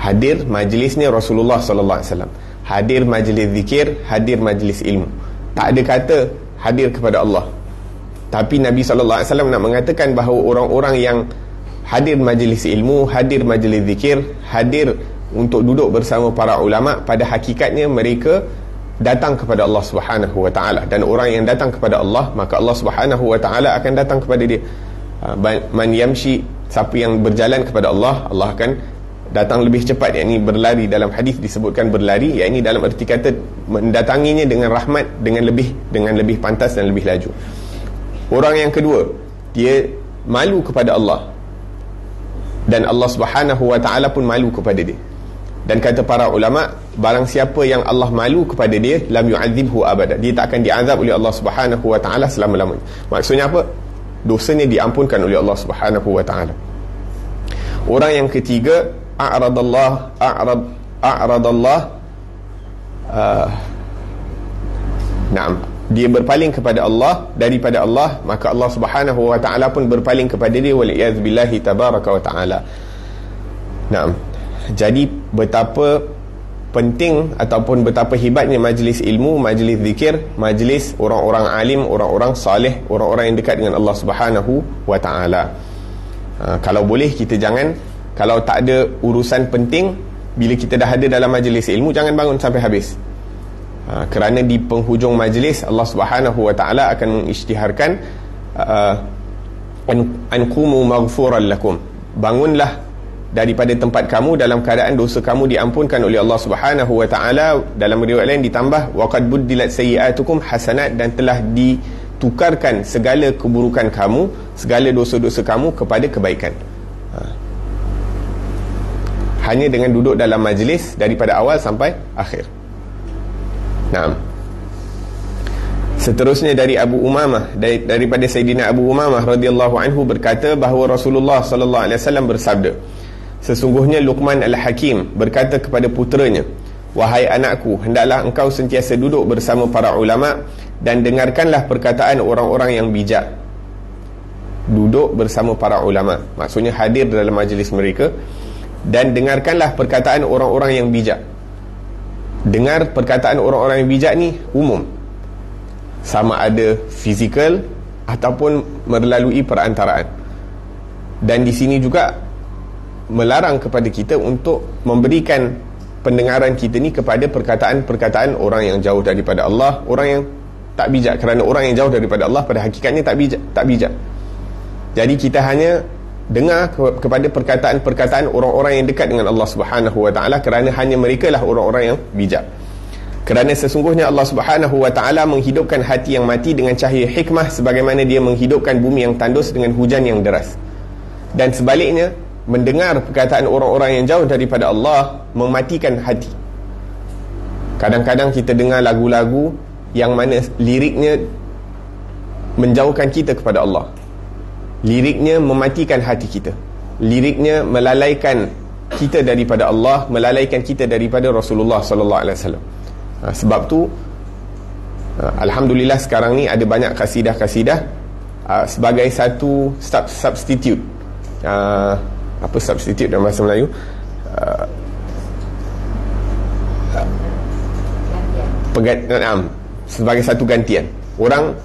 Hadir majlisnya Rasulullah sallallahu alaihi wasallam. Hadir majlis zikir, hadir majlis ilmu. Tak ada kata hadir kepada Allah. Tapi Nabi sallallahu alaihi wasallam nak mengatakan bahawa orang-orang yang hadir majlis ilmu, hadir majlis zikir, hadir untuk duduk bersama para ulama, pada hakikatnya mereka datang kepada Allah Subhanahu wa ta'ala. Dan orang yang datang kepada Allah, maka Allah Subhanahu wa ta'ala akan datang kepada dia. Man yamshi, siapa yang berjalan kepada Allah, Allah akan datang lebih cepat. Yakni berlari, dalam hadis disebutkan berlari, yakni dalam erti kata mendatanginya dengan rahmat, dengan lebih pantas dan lebih laju. Orang yang kedua, dia malu kepada Allah, dan Allah Subhanahu wa ta'ala pun malu kepada dia. Dan kata para ulama, barang siapa yang Allah malu kepada dia, lam yu'adzibhu abada, dia tak akan diazab oleh Allah Subhanahu wa ta'ala selama-lamanya. Maksudnya apa? Dosanya diampunkan oleh Allah Subhanahu wa ta'ala. Orang yang ketiga, a'radallah na'am, dia berpaling kepada Allah, daripada Allah, maka Allah Subhanahu wa ta'ala pun berpaling kepada dia, wal'iyadz billahi tabaraka wa ta'ala. Naam. Jadi betapa penting ataupun betapa hebatnya majlis ilmu, majlis zikir, majlis orang-orang alim, orang-orang saleh, orang-orang yang dekat dengan Allah Subhanahu wa taala. Kalau boleh kita jangan, kalau tak ada urusan penting, bila kita dah ada dalam majlis ilmu, jangan bangun sampai habis. Kerana di penghujung majlis Allah Subhanahu wa taala akan mengisytiharkan anqumu maghfuran lakum, bangunlah daripada tempat kamu dalam keadaan dosa kamu diampunkan oleh Allah Subhanahu wa taala. Dalam riwayat lain ditambah waqad buddilat sayyi'atukum hasanat, dan telah ditukarkan segala keburukan kamu, segala dosa-dosa kamu kepada kebaikan. Hanya dengan duduk dalam majlis daripada awal sampai akhir. Naam. Seterusnya dari Abu Umamah, daripada Sayyidina Abu Umamah radhiyallahu anhu berkata bahawa Rasulullah sallallahu alaihi wasallam bersabda, sesungguhnya Luqman Al-Hakim berkata kepada puteranya, wahai anakku, hendaklah engkau sentiasa duduk bersama para ulama dan dengarkanlah perkataan orang-orang yang bijak. Duduk bersama para ulama maksudnya hadir dalam majlis mereka, dan dengarkanlah perkataan orang-orang yang bijak. Dengar perkataan orang-orang yang bijak ni umum, sama ada fizikal ataupun melalui perantaraan. Dan di sini juga melarang kepada kita untuk memberikan pendengaran kita ni kepada perkataan-perkataan orang yang jauh daripada Allah, orang yang tak bijak. Kerana orang yang jauh daripada Allah pada hakikatnya tak bijak. Jadi kita hanya dengar kepada perkataan-perkataan orang-orang yang dekat dengan Allah Subhanahu wa taala, kerana hanya mereka lah orang-orang yang bijak. Kerana sesungguhnya Allah Subhanahu wa taala menghidupkan hati yang mati dengan cahaya hikmah, sebagaimana dia menghidupkan bumi yang tandus dengan hujan yang deras. Dan sebaliknya, mendengar perkataan orang-orang yang jauh daripada Allah mematikan hati. Kadang-kadang kita dengar lagu-lagu yang mana liriknya menjauhkan kita kepada Allah, liriknya mematikan hati kita, liriknya melalaikan kita daripada Allah, melalaikan kita daripada Rasulullah sallallahu alaihi wasallam. Sebab tu alhamdulillah sekarang ni ada banyak kasidah-kasidah sebagai satu substitute. Apa substitute dalam bahasa Melayu? Sebagai satu gantian. Orang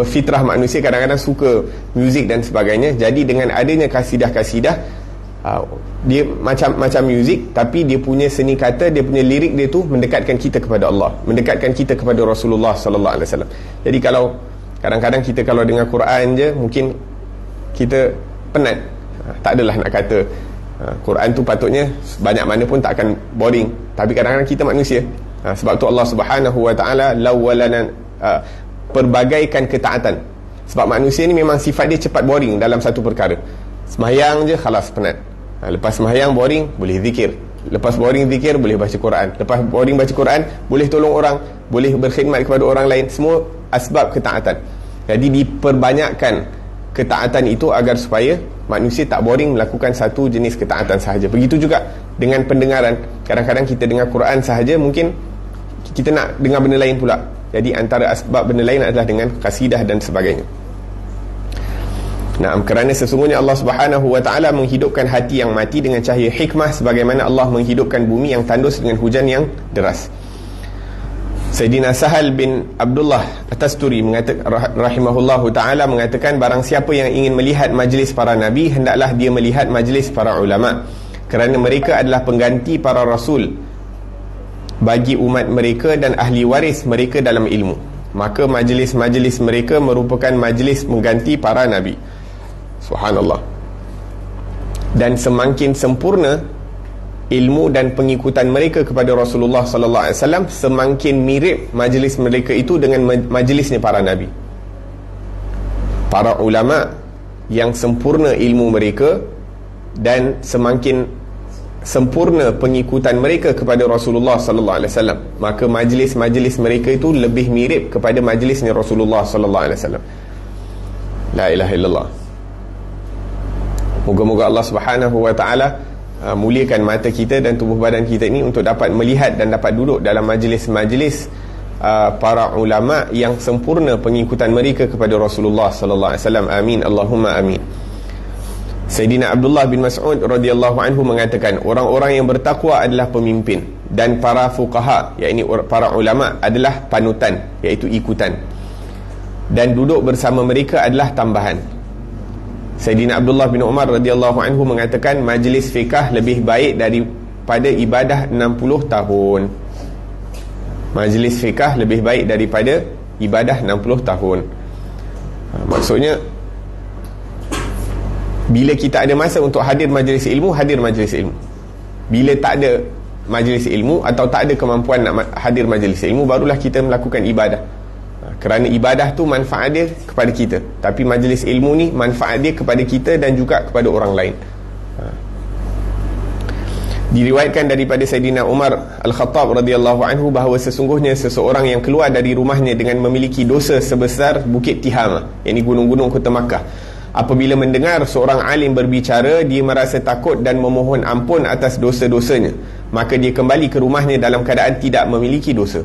fitrah manusia kadang-kadang suka muzik dan sebagainya. Jadi dengan adanya kasidah-kasidah, dia macam muzik, tapi dia punya seni kata, dia punya lirik dia tu mendekatkan kita kepada Allah, mendekatkan kita kepada Rasulullah sallallahu alaihi wasallam. Jadi kalau kadang-kadang kita kalau dengar Quran je, mungkin kita penat. Tak adalah nak kata Quran tu patutnya banyak mana pun tak akan boring, tapi kadang-kadang kita manusia. Sebab tu Allah Subhanahu wa taala lawalana perbagaikan ketaatan. Sebab manusia ni memang sifat dia cepat boring dalam satu perkara. Sembahyang je khalas penat. Lepas sembahyang boring, boleh zikir. Lepas boring zikir, boleh baca Quran. Lepas boring baca Quran, boleh tolong orang, boleh berkhidmat kepada orang lain. Semua asbab ketaatan. Jadi diperbanyakkan ketaatan itu agar supaya manusia tak boring melakukan satu jenis ketaatan sahaja. Begitu juga dengan pendengaran. Kadang-kadang kita dengar Quran sahaja, mungkin kita nak dengar benda lain pula. Jadi antara asbab benda lain adalah dengan kasidah dan sebagainya. Nah, kerana sesungguhnya Allah Subhanahu wa taala menghidupkan hati yang mati dengan cahaya hikmah, sebagaimana Allah menghidupkan bumi yang tandus dengan hujan yang deras. Sayyidina Sahal bin Abdullah At-Tasturi rahimahullahu ta'ala mengatakan, barang siapa yang ingin melihat majlis para Nabi, hendaklah dia melihat majlis para ulama, kerana mereka adalah pengganti para Rasul bagi umat mereka dan ahli waris mereka dalam ilmu. Maka majlis-majlis mereka merupakan majlis mengganti para Nabi. Subhanallah. Dan semakin sempurna ilmu dan pengikutan mereka kepada Rasulullah sallallahu alaihi wasallam, semakin mirip majlis mereka itu dengan majlisnya para nabi. Para ulama yang sempurna ilmu mereka dan semakin sempurna pengikutan mereka kepada Rasulullah sallallahu alaihi wasallam, maka majlis-majlis mereka itu lebih mirip kepada majlisnya Rasulullah sallallahu alaihi wasallam. La ilaha illallah. Moga-moga Allah Subhanahu wa taala muliakan mata kita dan tubuh badan kita ini untuk dapat melihat dan dapat duduk dalam majlis-majlis para ulama yang sempurna pengikutan mereka kepada Rasulullah sallallahu alaihi wasallam. Amin Allahumma amin. Sayyidina Abdullah bin Mas'ud radhiyallahu anhu mengatakan, orang-orang yang bertakwa adalah pemimpin, dan para fuqaha, iaitu para ulama, adalah panutan, iaitu ikutan, dan duduk bersama mereka adalah tambahan. Sayyidina Abdullah bin Umar radhiyallahu anhu mengatakan, majlis fiqh lebih baik daripada ibadah 60 tahun. Majlis fiqh lebih baik daripada ibadah 60 tahun. Maksudnya, bila kita ada masa untuk hadir majlis ilmu, hadir majlis ilmu. Bila tak ada majlis ilmu atau tak ada kemampuan nak hadir majlis ilmu, barulah kita melakukan ibadah. Kerana ibadah tu manfaat dia kepada kita, tapi majlis ilmu ni manfaat dia kepada kita dan juga kepada orang lain. Diriwayatkan daripada Sayyidina Umar Al-Khattab radhiyallahu anhu bahawa sesungguhnya seseorang yang keluar dari rumahnya dengan memiliki dosa sebesar Bukit Tihama, yakni gunung-gunung kota Makkah, apabila mendengar seorang alim berbicara, dia merasa takut dan memohon ampun atas dosa-dosanya, maka dia kembali ke rumahnya dalam keadaan tidak memiliki dosa.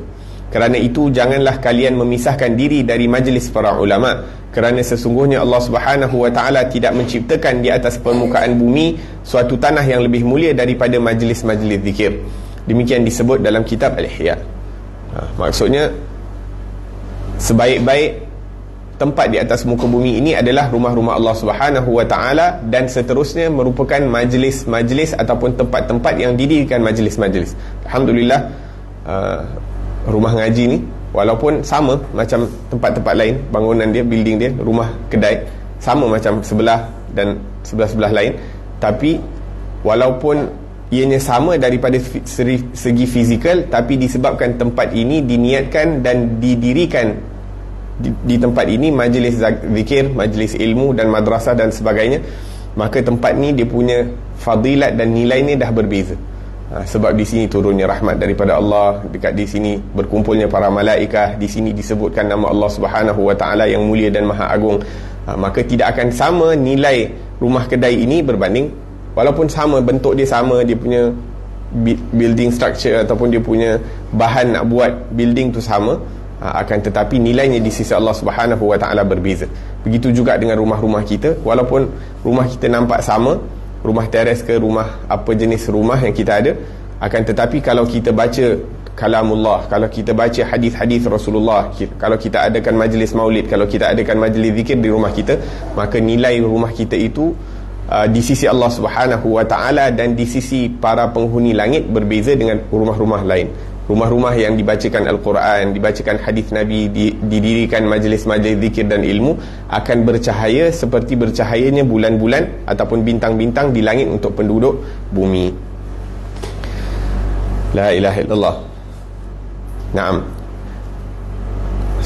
Kerana itu, janganlah kalian memisahkan diri dari majlis para ulama, kerana sesungguhnya Allah Subhanahu wa ta'ala tidak menciptakan di atas permukaan bumi suatu tanah yang lebih mulia daripada majlis-majlis zikir. Demikian disebut dalam kitab Al-Ihya. Maksudnya, sebaik-baik tempat di atas muka bumi ini adalah rumah-rumah Allah Subhanahu wa ta'ala, dan seterusnya merupakan majlis-majlis ataupun tempat-tempat yang didirikan majlis-majlis. Alhamdulillah, rumah ngaji ni walaupun sama macam tempat-tempat lain, bangunan dia, building dia, rumah kedai sama macam sebelah dan sebelah-sebelah lain, tapi walaupun ianya sama daripada segi fizikal, tapi disebabkan tempat ini diniatkan dan didirikan di tempat ini majlis zikir, majlis ilmu dan madrasah dan sebagainya, maka tempat ni dia punya fadilat dan nilainya dah berbeza. Sebab di sini turunnya rahmat daripada Allah, dekat di sini berkumpulnya para malaikah, di sini disebutkan nama Allah Subhanahu wa ta'ala yang mulia dan maha agung. Maka tidak akan sama nilai rumah kedai ini berbanding, walaupun sama bentuk dia, sama dia punya building structure ataupun dia punya bahan nak buat building tu sama, akan tetapi nilainya di sisi Allah Subhanahu wa ta'ala berbeza. Begitu juga dengan rumah-rumah kita, walaupun rumah kita nampak sama, rumah teres ke rumah apa jenis rumah yang kita ada, akan tetapi kalau kita baca kalamullah, kalau kita baca hadis-hadis Rasulullah, kalau kita adakan majlis maulid, kalau kita adakan majlis zikir di rumah kita, maka nilai rumah kita itu di sisi Allah Subhanahu wa ta'ala dan di sisi para penghuni langit berbeza dengan rumah-rumah lain. Rumah-rumah yang dibacakan Al-Quran, dibacakan hadis Nabi, didirikan majlis-majlis zikir dan ilmu, akan bercahaya seperti bercahayanya bulan-bulan ataupun bintang-bintang di langit untuk penduduk bumi. La ilaha illallah. Naam.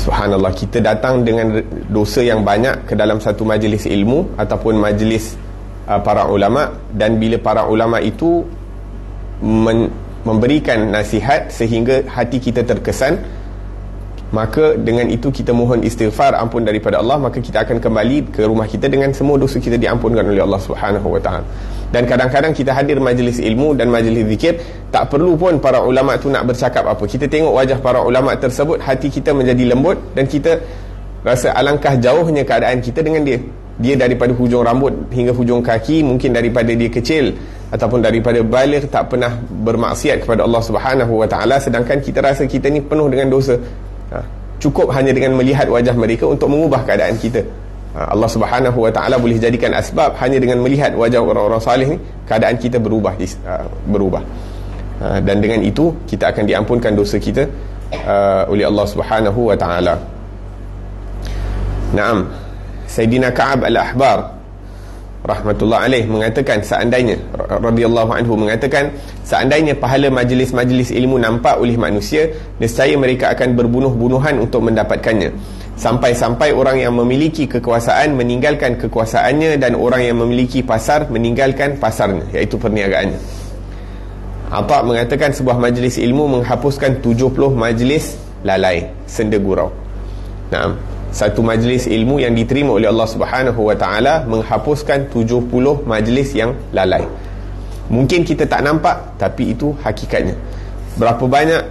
Subhanallah, kita datang dengan dosa yang banyak ke dalam satu majlis ilmu ataupun majlis para ulama, dan bila para ulama itu memberikan nasihat sehingga hati kita terkesan, maka dengan itu kita mohon istighfar, ampun daripada Allah, maka kita akan kembali ke rumah kita dengan semua dosa kita diampunkan oleh Allah Subhanahu wa ta'ala. Dan kadang-kadang kita hadir majlis ilmu dan majlis zikir, tak perlu pun para ulama tu nak bercakap apa, kita tengok wajah para ulama tersebut, hati kita menjadi lembut dan kita rasa alangkah jauhnya keadaan kita dengan dia. Dia daripada hujung rambut hingga hujung kaki, mungkin daripada dia kecil ataupun daripada baligh, tak pernah bermaksiat kepada Allah Subhanahu wa ta'ala, sedangkan kita rasa kita ni penuh dengan dosa. Cukup hanya dengan melihat wajah mereka untuk mengubah keadaan kita. Allah Subhanahu wa ta'ala boleh jadikan asbab, hanya dengan melihat wajah orang-orang salih ni, keadaan kita berubah. Dan dengan itu kita akan diampunkan dosa kita oleh Allah Subhanahu wa ta'ala. Naam. Sayyidina Ka'ab al-Ahbar rahmatullah alaih mengatakan, seandainya radhiyallahu anhu mengatakan, seandainya pahala majlis-majlis ilmu nampak oleh manusia, nescaya mereka akan berbunuh-bunuhan untuk mendapatkannya, sampai-sampai orang yang memiliki kekuasaan meninggalkan kekuasaannya dan orang yang memiliki pasar meninggalkan pasarnya, iaitu perniagaannya. Atha mengatakan, sebuah majlis ilmu menghapuskan 70 majlis lalai, senda gurau. Naam. Satu majlis ilmu yang diterima oleh Allah Subhanahu wa ta'ala menghapuskan 70 majlis yang lalai. Mungkin kita tak nampak, tapi itu hakikatnya. Berapa banyak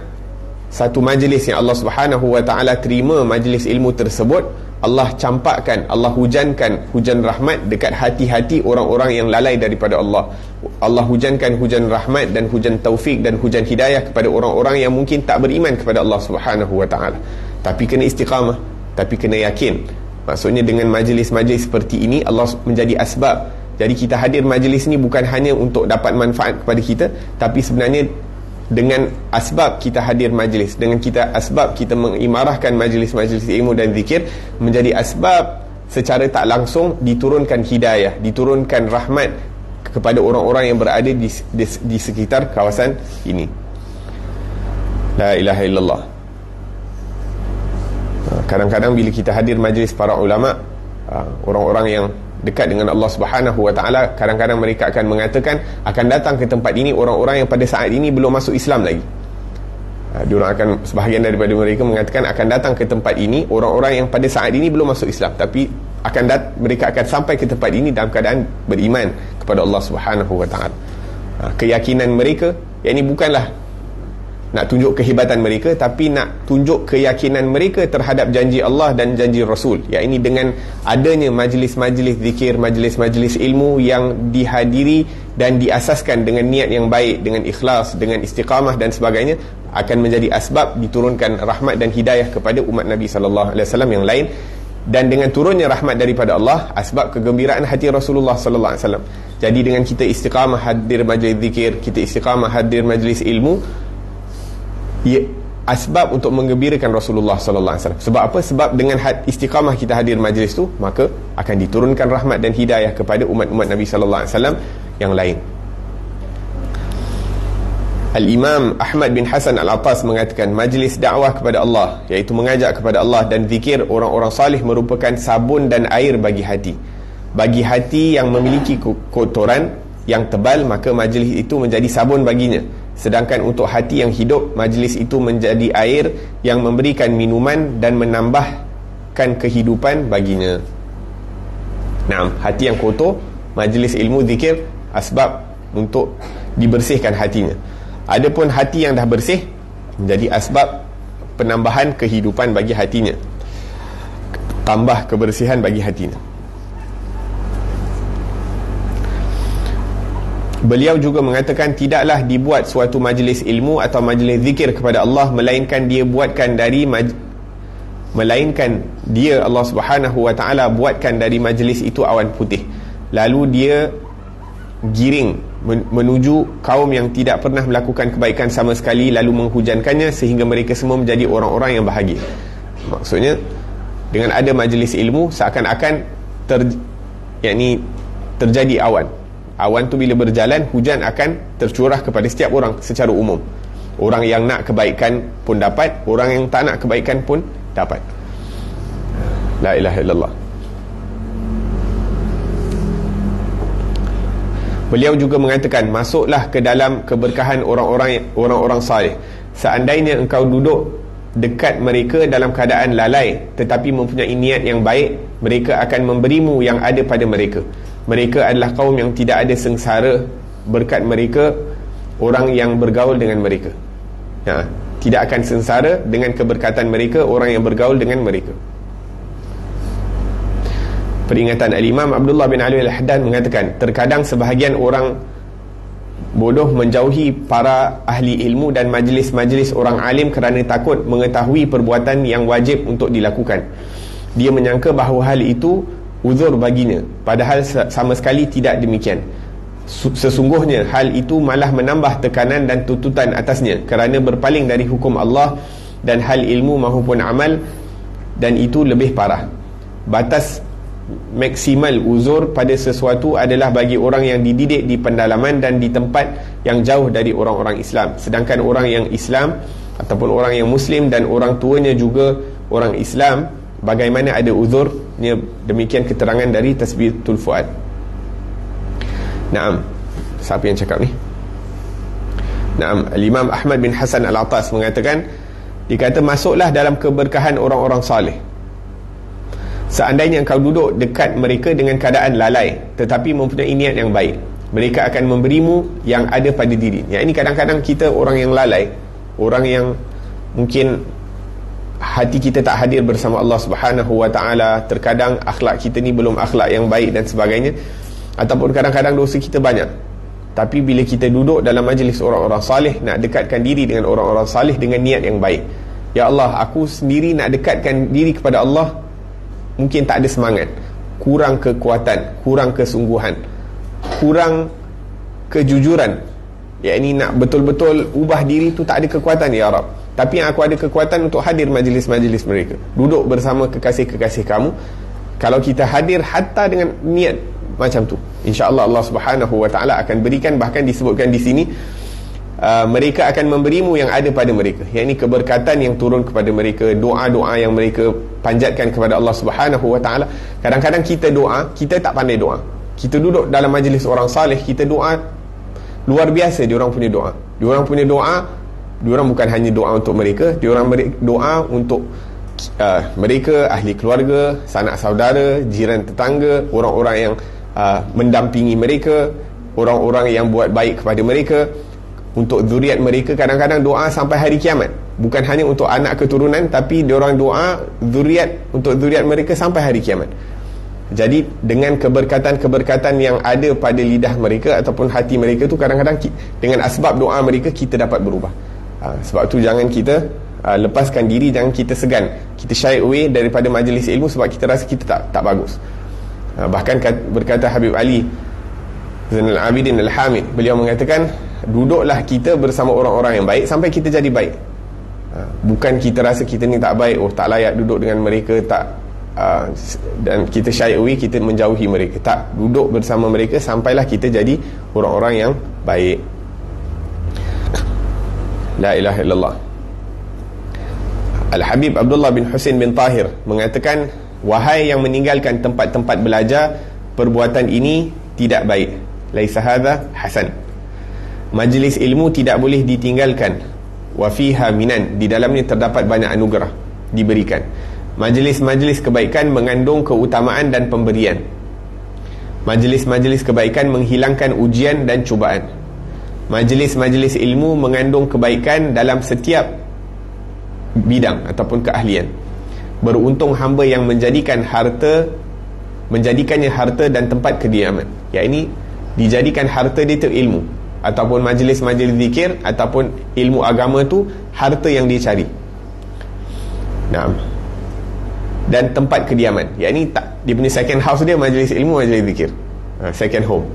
satu majlis yang Allah Subhanahu wa ta'ala terima majlis ilmu tersebut, Allah campakkan, Allah hujankan hujan rahmat dekat hati-hati orang-orang yang lalai daripada Allah. Allah hujankan hujan rahmat dan hujan taufik dan hujan hidayah kepada orang-orang yang mungkin tak beriman kepada Allah Subhanahu wa ta'ala. Tapi kena istiqamah, tapi kena yakin. Maksudnya dengan majlis-majlis seperti ini Allah menjadi asbab. Jadi kita hadir majlis ni bukan hanya untuk dapat manfaat kepada kita, tapi sebenarnya dengan asbab kita hadir majlis, dengan kita asbab kita mengimarahkan majlis-majlis ilmu dan zikir, menjadi asbab secara tak langsung diturunkan hidayah, diturunkan rahmat kepada orang-orang yang berada di sekitar kawasan ini. La ilaha illallah. Kadang-kadang bila kita hadir majlis para ulama, orang-orang yang dekat dengan Allah Subhanahu wa ta'ala, kadang-kadang mereka akan mengatakan akan datang ke tempat ini orang-orang yang pada saat ini belum masuk Islam lagi. Diorang akan, sebahagian daripada mereka mengatakan akan datang ke tempat ini orang-orang yang pada saat ini belum masuk Islam, tapi mereka akan sampai ke tempat ini dalam keadaan beriman kepada Allah Subhanahu wa ta'ala. Keyakinan mereka, yang ini bukanlah nak tunjuk kehebatan mereka, tapi nak tunjuk keyakinan mereka terhadap janji Allah dan janji Rasul. Ya, ini dengan adanya majlis-majlis zikir, majlis-majlis ilmu yang dihadiri dan diasaskan dengan niat yang baik, dengan ikhlas, dengan istiqamah dan sebagainya, akan menjadi asbab diturunkan rahmat dan hidayah kepada umat Nabi SAW yang lain. Dan dengan turunnya rahmat daripada Allah, asbab kegembiraan hati Rasulullah SAW. Jadi dengan kita istiqamah hadir majlis zikir, kita istiqamah hadir majlis ilmu, asbab untuk menggembirakan Rasulullah sallallahu alaihi wasallam. Sebab apa? Sebab dengan istiqamah kita hadir majlis tu, maka akan diturunkan rahmat dan hidayah kepada umat-umat Nabi sallallahu alaihi wasallam yang lain. Al-Imam Ahmad bin Hasan Al-Attas mengatakan, majlis dakwah kepada Allah, iaitu mengajak kepada Allah dan zikir orang-orang salih, merupakan sabun dan air bagi hati. Bagi hati yang memiliki kotoran yang tebal, maka majlis itu menjadi sabun baginya. Sedangkan untuk hati yang hidup, majlis itu menjadi air yang memberikan minuman dan menambahkan kehidupan baginya. Nah, hati yang kotor, majlis ilmu zikir asbab untuk dibersihkan hatinya. Adapun hati yang dah bersih, menjadi asbab penambahan kehidupan bagi hatinya, tambah kebersihan bagi hatinya. Beliau juga mengatakan, tidaklah dibuat suatu majlis ilmu atau majlis zikir kepada Allah melainkan dia Allah Subhanahu wa ta'ala buatkan dari majlis itu awan putih, lalu dia giring menuju kaum yang tidak pernah melakukan kebaikan sama sekali, lalu menghujankannya sehingga mereka semua menjadi orang-orang yang bahagia. Maksudnya dengan ada majlis ilmu, seakan-akan terjadi awan. Awan tu bila berjalan, hujan akan tercurah kepada setiap orang secara umum. Orang yang nak kebaikan pun dapat, orang yang tak nak kebaikan pun dapat. La ilaha illallah. Beliau juga mengatakan, masuklah ke dalam keberkahan orang-orang saleh. Seandainya engkau duduk dekat mereka dalam keadaan lalai tetapi mempunyai niat yang baik, mereka akan memberimu yang ada pada mereka. Mereka adalah kaum yang tidak ada sengsara berkat mereka, orang yang bergaul dengan mereka. Tidak akan sengsara dengan keberkatan mereka, orang yang bergaul dengan mereka. Peringatan Al-Imam Abdullah bin Ali Al-Haddan mengatakan, terkadang sebahagian orang bodoh menjauhi para ahli ilmu dan majlis-majlis orang alim kerana takut mengetahui perbuatan yang wajib untuk dilakukan. Dia menyangka bahawa hal itu uzur baginya, padahal sama sekali tidak demikian. Sesungguhnya hal itu malah menambah tekanan dan tuntutan atasnya kerana berpaling dari hukum Allah dan hal ilmu maupun amal, dan itu lebih parah. Batas maksimal uzur pada sesuatu adalah bagi orang yang dididik di pendalaman dan di tempat yang jauh dari orang-orang Islam. Sedangkan orang yang Islam ataupun orang yang Muslim dan orang tuanya juga orang Islam, bagaimana ada uzurnya? Demikian keterangan dari Tasbitul Fuad. Naam, siapa yang cakap ni? Naam, Al-Imam Ahmad bin Hasan Al-Attas mengatakan, dikata masuklah dalam keberkahan orang-orang saleh. Seandainya engkau duduk dekat mereka dengan keadaan lalai tetapi mempunyai niat yang baik, mereka akan memberimu yang ada pada diri. Yang ini kadang-kadang kita orang yang lalai, orang yang mungkin hati kita tak hadir bersama Allah Subhanahu Wa Taala, terkadang akhlak kita ni belum akhlak yang baik dan sebagainya, ataupun kadang-kadang dosa kita banyak, tapi bila kita duduk dalam majlis orang-orang salih, nak dekatkan diri dengan orang-orang salih dengan niat yang baik, ya Allah, aku sendiri nak dekatkan diri kepada Allah, mungkin tak ada semangat, kurang kekuatan, kurang kesungguhan, kurang kejujuran, yakni nak betul-betul ubah diri tu tak ada kekuatan ya Rab. Tapi yang aku ada kekuatan untuk hadir majlis-majlis mereka, duduk bersama kekasih-kekasih kamu. Kalau kita hadir hatta dengan niat macam tu, insya-Allah Allah Subhanahu Wa Taala akan berikan, bahkan disebutkan di sini, mereka akan memberimu yang ada pada mereka, yakni keberkatan yang turun kepada mereka, doa-doa yang mereka panjatkan kepada Allah Subhanahu Wa Taala. Kadang-kadang kita doa, kita tak pandai doa. Kita duduk dalam majlis orang saleh, kita doa luar biasa. Diorang punya doa, diorang bukan hanya doa untuk mereka, diorang doa untuk mereka, ahli keluarga, sanak saudara, jiran tetangga, orang-orang yang mendampingi mereka, orang-orang yang buat baik kepada mereka, untuk zuriat mereka. Kadang-kadang doa sampai hari kiamat, bukan hanya untuk anak keturunan, tapi diorang doa zuriat, untuk zuriat mereka sampai hari kiamat. Jadi dengan keberkatan-keberkatan yang ada pada lidah mereka ataupun hati mereka tu, kadang-kadang dengan asbab doa mereka kita dapat berubah. Sebab tu jangan kita lepaskan diri, jangan kita segan, kita shy away daripada majlis ilmu sebab kita rasa kita tak bagus. Bahkan berkata Habib Ali Zainal Abidin Al-Hamid, beliau mengatakan, duduklah kita bersama orang-orang yang baik sampai kita jadi baik. Bukan kita rasa kita ni tak baik, oh tak layak duduk dengan mereka, dan kita shy away, kita menjauhi mereka. Tak, duduk bersama mereka sampailah kita jadi orang-orang yang baik. La ilaha illallah. Al-Habib Abdullah bin Husain bin Tahir mengatakan, wahai yang meninggalkan tempat-tempat belajar, perbuatan ini tidak baik. Laisa hadha hasan. Majlis ilmu tidak boleh ditinggalkan. Wa fiha minan, di dalamnya terdapat banyak anugerah diberikan. Majlis-majlis kebaikan mengandung keutamaan dan pemberian. Majlis-majlis kebaikan menghilangkan ujian dan cubaan. Majlis-majlis ilmu mengandung kebaikan dalam setiap bidang ataupun keahlian. Beruntung hamba yang menjadikannya harta dan tempat kediaman. Yakni dijadikan harta dia itu ilmu, ataupun majlis-majlis zikir ataupun ilmu agama tu harta yang dia cari. Naam. Dan tempat kediaman, yakni dia punya second house dia majlis ilmu, majlis zikir, second home.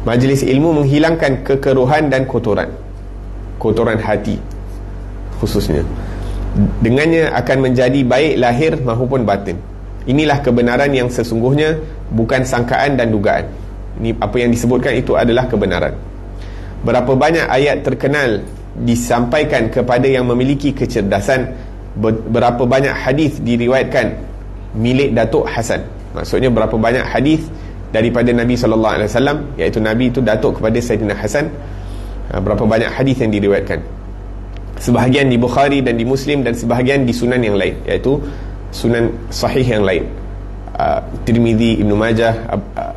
Majlis ilmu menghilangkan kekeruhan dan kotoran hati khususnya. Dengannya akan menjadi baik lahir maupun batin. Inilah kebenaran yang sesungguhnya, bukan sangkaan dan dugaan. Ini apa yang disebutkan itu adalah kebenaran. Berapa banyak ayat terkenal disampaikan kepada yang memiliki kecerdasan, berapa banyak hadis diriwayatkan milik Datuk Hasan. Maksudnya berapa banyak hadis daripada Nabi SAW, iaitu Nabi itu datuk kepada Sayyidina Hasan. Berapa banyak hadis yang diriwayatkan, sebahagian di Bukhari dan di Muslim, dan sebahagian di sunan yang lain, iaitu sunan sahih yang lain, Tirmizi, Ibnu Majah,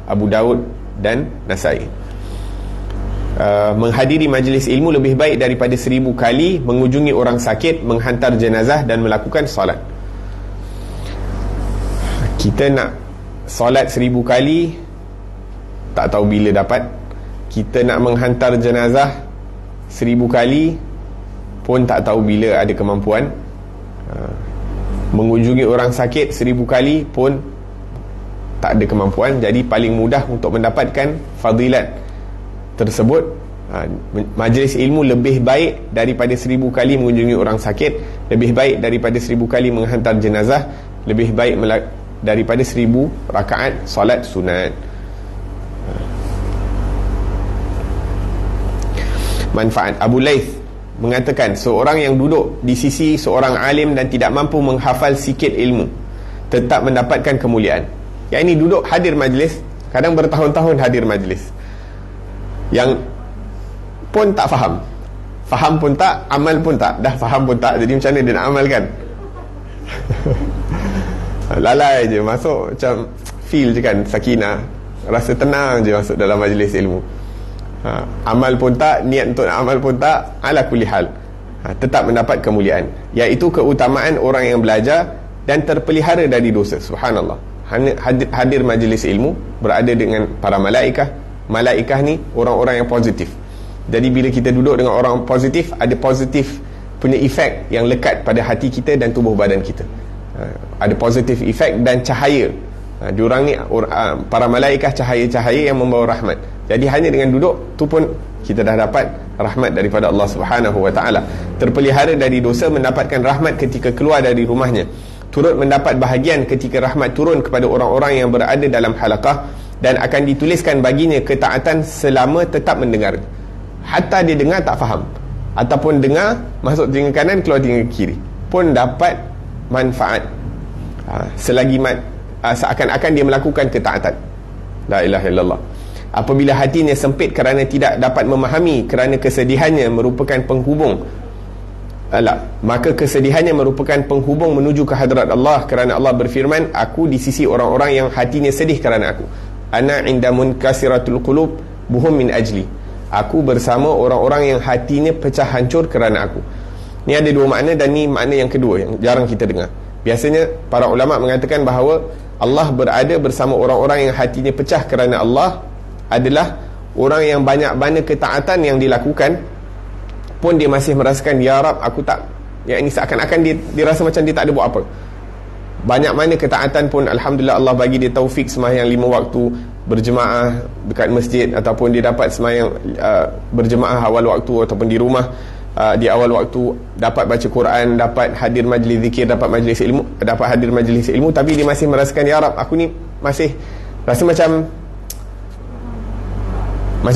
Abu Daud dan Nasai. Menghadiri majlis ilmu lebih baik daripada 1000 kali mengunjungi orang sakit, menghantar jenazah dan melakukan solat. Kita nak solat 1000 kali, tak tahu bila dapat. Kita nak menghantar jenazah 1000 kali pun tak tahu bila ada kemampuan. Mengunjungi orang sakit 1000 kali pun tak ada kemampuan. Jadi paling mudah untuk mendapatkan fadilat tersebut, majlis ilmu lebih baik daripada 1000 kali mengunjungi orang sakit, lebih baik daripada 1000 kali menghantar jenazah, lebih baik daripada 1000 rakaat solat sunat. Manfaat. Abu Laith mengatakan, seorang yang duduk di sisi seorang alim dan tidak mampu menghafal sikit ilmu tetap mendapatkan kemuliaan. Yang ini duduk hadir majlis, kadang bertahun-tahun hadir majlis, yang pun tak faham pun tak, amal pun tak. Dah faham pun tak, jadi macam mana dia nak amalkan? Lalai je masuk, macam feel je kan, sakinah, rasa tenang je masuk dalam majlis ilmu. Amal pun tak, niat untuk amal pun tak, ala kulli hal. tetap mendapat kemuliaan, iaitu keutamaan orang yang belajar dan terpelihara dari dosa. Subhanallah, hadir majlis ilmu, berada dengan para malaikah. Malaikah ni orang-orang yang positif. Jadi bila kita duduk dengan orang positif, ada positif punya efek yang lekat pada hati kita dan tubuh badan kita. Ada positif efek dan cahaya. Diorang ni para malaikah, cahaya-cahaya yang membawa rahmat. Jadi hanya dengan duduk tu pun kita dah dapat rahmat daripada Allah Subhanahu wa taala. Terpelihara dari dosa, mendapatkan rahmat ketika keluar dari rumahnya. Turut mendapat bahagian ketika rahmat turun kepada orang-orang yang berada dalam halaqah, dan akan dituliskan baginya ketaatan selama tetap mendengar. Hatta dia dengar tak faham, ataupun dengar masuk telinga kanan keluar telinga kiri, pun dapat manfaat selagi seakan-akan dia melakukan ketaatan. La ilaha illallah. Apabila hatinya sempit kerana tidak dapat memahami, kerana kesedihannya merupakan penghubung, maka kesedihannya merupakan penghubung menuju ke hadrat Allah, kerana Allah berfirman, aku di sisi orang-orang yang hatinya sedih kerana aku. Ana inda munkasiratul qulub buhum min ajli. Aku bersama orang-orang yang hatinya pecah hancur kerana aku. Ni ada dua makna, dan ni makna yang kedua yang jarang kita dengar. Biasanya para ulama mengatakan bahawa Allah berada bersama orang-orang yang hatinya pecah kerana Allah adalah orang yang banyak mana ketaatan yang dilakukan pun dia masih merasakan, ya Rab, aku tak, yang ini seakan-akan dia rasa macam dia tak ada buat apa. Banyak mana ketaatan pun alhamdulillah Allah bagi dia taufik sembahyang 5 waktu berjemaah dekat masjid, ataupun dia dapat sembahyang berjemaah awal waktu, ataupun di rumah di awal waktu, dapat baca Quran, dapat hadir majlis zikir, dapat hadir majlis ilmu, tapi dia masih merasakan, ya Rab, aku ni masih rasa macam